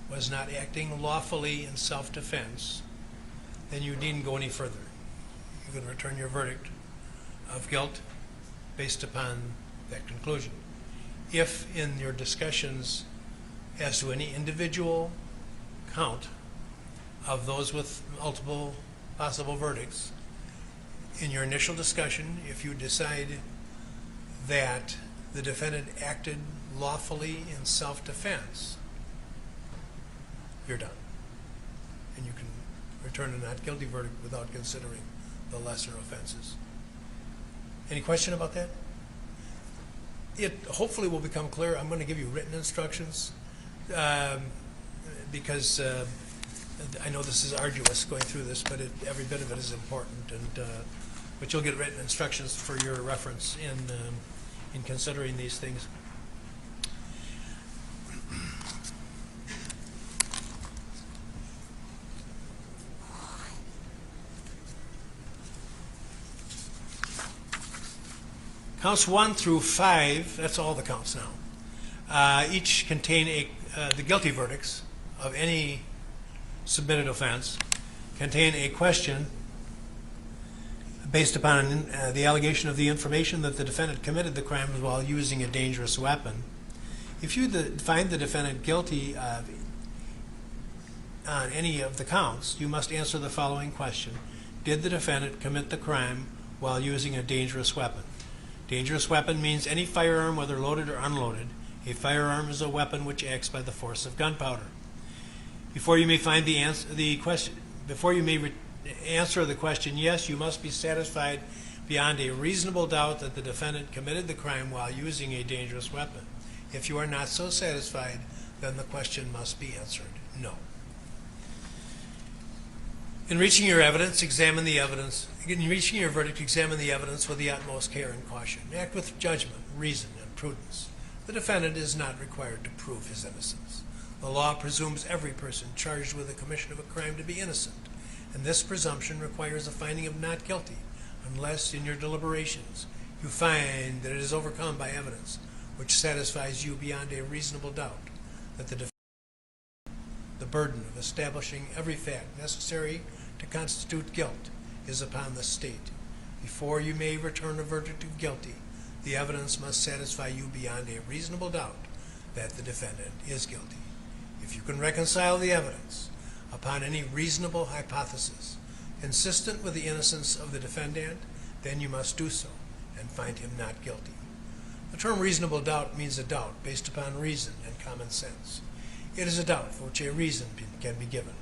was not acting lawfully in self-defense, then you needn't go any further. You can return your verdict of guilt based upon that conclusion. If in your discussions as to any individual count of those with multiple possible verdicts, in your initial discussion, if you decide that the defendant acted lawfully in self-defense, you're done. And you can return a not guilty verdict without considering the lesser offenses. Any question about that? It hopefully will become clear. I'm going to give you written instructions because I know this is arduous going through this, but every bit of it is important. But you'll get written instructions for your reference in considering these things. Counts 1 through 5, that's all the counts now, each contain the guilty verdicts of any submitted offense contain a question based upon the allegation of the information that the defendant committed the crime while using a dangerous weapon. If you find the defendant guilty on any of the counts, you must answer the following question. Did the defendant commit the crime while using a dangerous weapon? Dangerous weapon means any firearm, whether loaded or unloaded. A firearm is a weapon which acts by the force of gunpowder. Before you may find answer the question yes, you must be satisfied beyond a reasonable doubt that the defendant committed the crime while using a dangerous weapon. If you are not so satisfied, then the question must be answered no. In reaching your evidence, examine the evidence. In reaching your verdict, examine the evidence with the utmost care and caution. Act with judgment, reason, and prudence. The defendant is not required to prove his innocence. The law presumes every person charged with the commission of a crime to be innocent, and this presumption requires a finding of not guilty, unless in your deliberations you find that it is overcome by evidence which satisfies you beyond a reasonable doubt that the defendant the burden of establishing every fact necessary to constitute guilt is upon the state. Before you may return a verdict of guilty, the evidence must satisfy you beyond a reasonable doubt that the defendant is guilty. If you can reconcile the evidence upon any reasonable hypothesis consistent with the innocence of the defendant, then you must do so and find him not guilty. The term reasonable doubt means a doubt based upon reason and common sense. It is a doubt for which a reason can be given,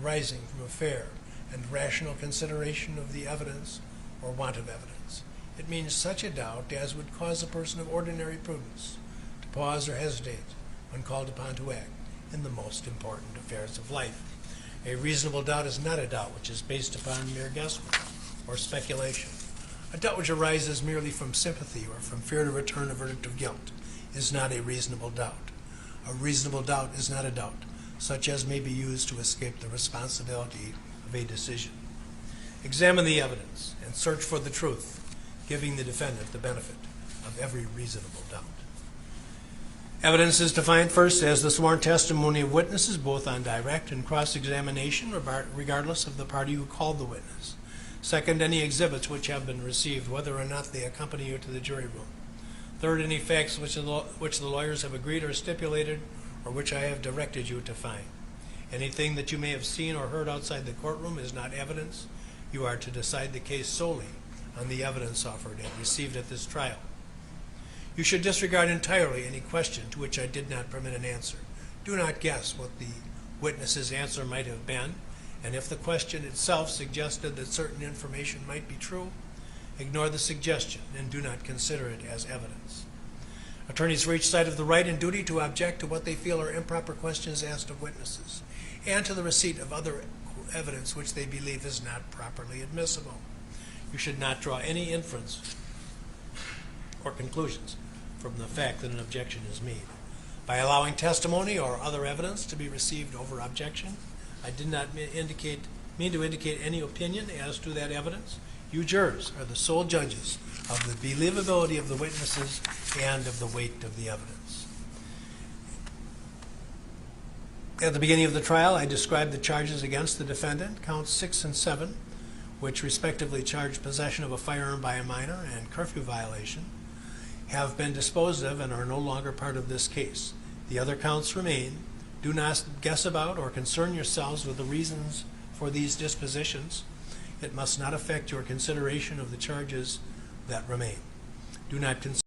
arising from a fair and rational consideration of the evidence or want of evidence. It means such a doubt as would cause a person of ordinary prudence to pause or hesitate when called upon to act in the most important affairs of life. A reasonable doubt is not a doubt which is based upon mere guesswork or speculation. A doubt which arises merely from sympathy or from fear to return a verdict of guilt is not a reasonable doubt. A reasonable doubt is not a doubt such as may be used to escape the responsibility of a decision. Examine the evidence and search for the truth, giving the defendant the benefit of every reasonable doubt. Evidence is defined first as the sworn testimony of witnesses, both on direct and cross-examination, regardless of the party who called the witness. Second, any exhibits which have been received, whether or not they accompany you to the jury room. Third, any facts which the lawyers have agreed or stipulated, or which I have directed you to find. Anything that you may have seen or heard outside the courtroom is not evidence. You are to decide the case solely on the evidence offered and received at this trial. You should disregard entirely any question to which I did not permit an answer. Do not guess what the witness's answer might have been, and if the question itself suggested that certain information might be true, ignore the suggestion and do not consider it as evidence. Attorneys for each side have the right and duty to object to what they feel are improper questions asked of witnesses, and to the receipt of other evidence which they believe is not properly admissible. You should not draw any inference or conclusions from the fact that an objection is made. By allowing testimony or other evidence to be received over objection, I did not mean to indicate any opinion as to that evidence. You jurors are the sole judges of the believability of the witnesses and of the weight of the evidence. At the beginning of the trial, I described the charges against the defendant, counts 6 and 7, which respectively charged possession of a firearm by a minor and curfew violation, have been disposed of and are no longer part of this case. The other counts remain. Do not guess about or concern yourselves with the reasons for these dispositions. It must not affect your consideration of the charges that remain. Do not consider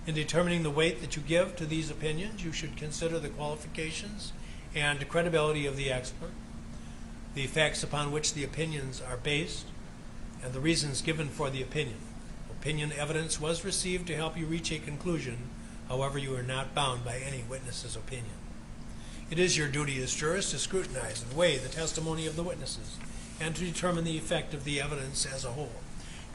in determining the weight that you give to these opinions, you should consider the qualifications and credibility of the expert, the facts upon which the opinions are based, and the reasons given for the opinion. Opinion evidence was received to help you reach a conclusion. However, you are not bound by any witness's opinion. It is your duty as jurists to scrutinize and weigh the testimony of the witnesses and to determine the effect of the evidence as a whole.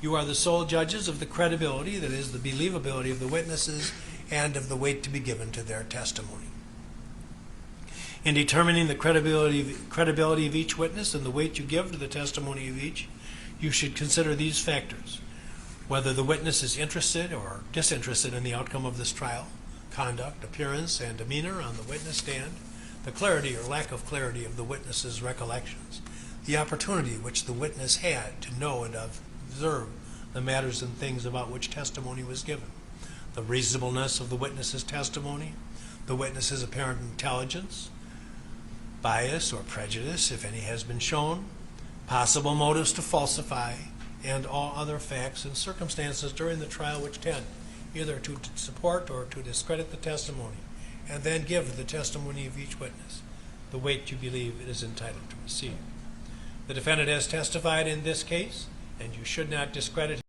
You are the sole judges of the credibility, that is, the believability of the witnesses and of the weight to be given to their testimony. In determining the credibility of each witness and the weight you give to the testimony of each, you should consider these factors: whether the witness is interested or disinterested in the outcome of this trial, conduct, appearance, and demeanor on the witness stand, the clarity or lack of clarity of the witness's recollections, the opportunity which the witness had to know and observe the matters and things about which testimony was given, the reasonableness of the witness's testimony, the witness's apparent intelligence, bias or prejudice, if any has been shown, possible motives to falsify, and all other facts and circumstances during the trial which tend either to support or to discredit the testimony, and then give the testimony of each witness the weight you believe it is entitled to receive. The defendant has testified in this case, and you should not discredit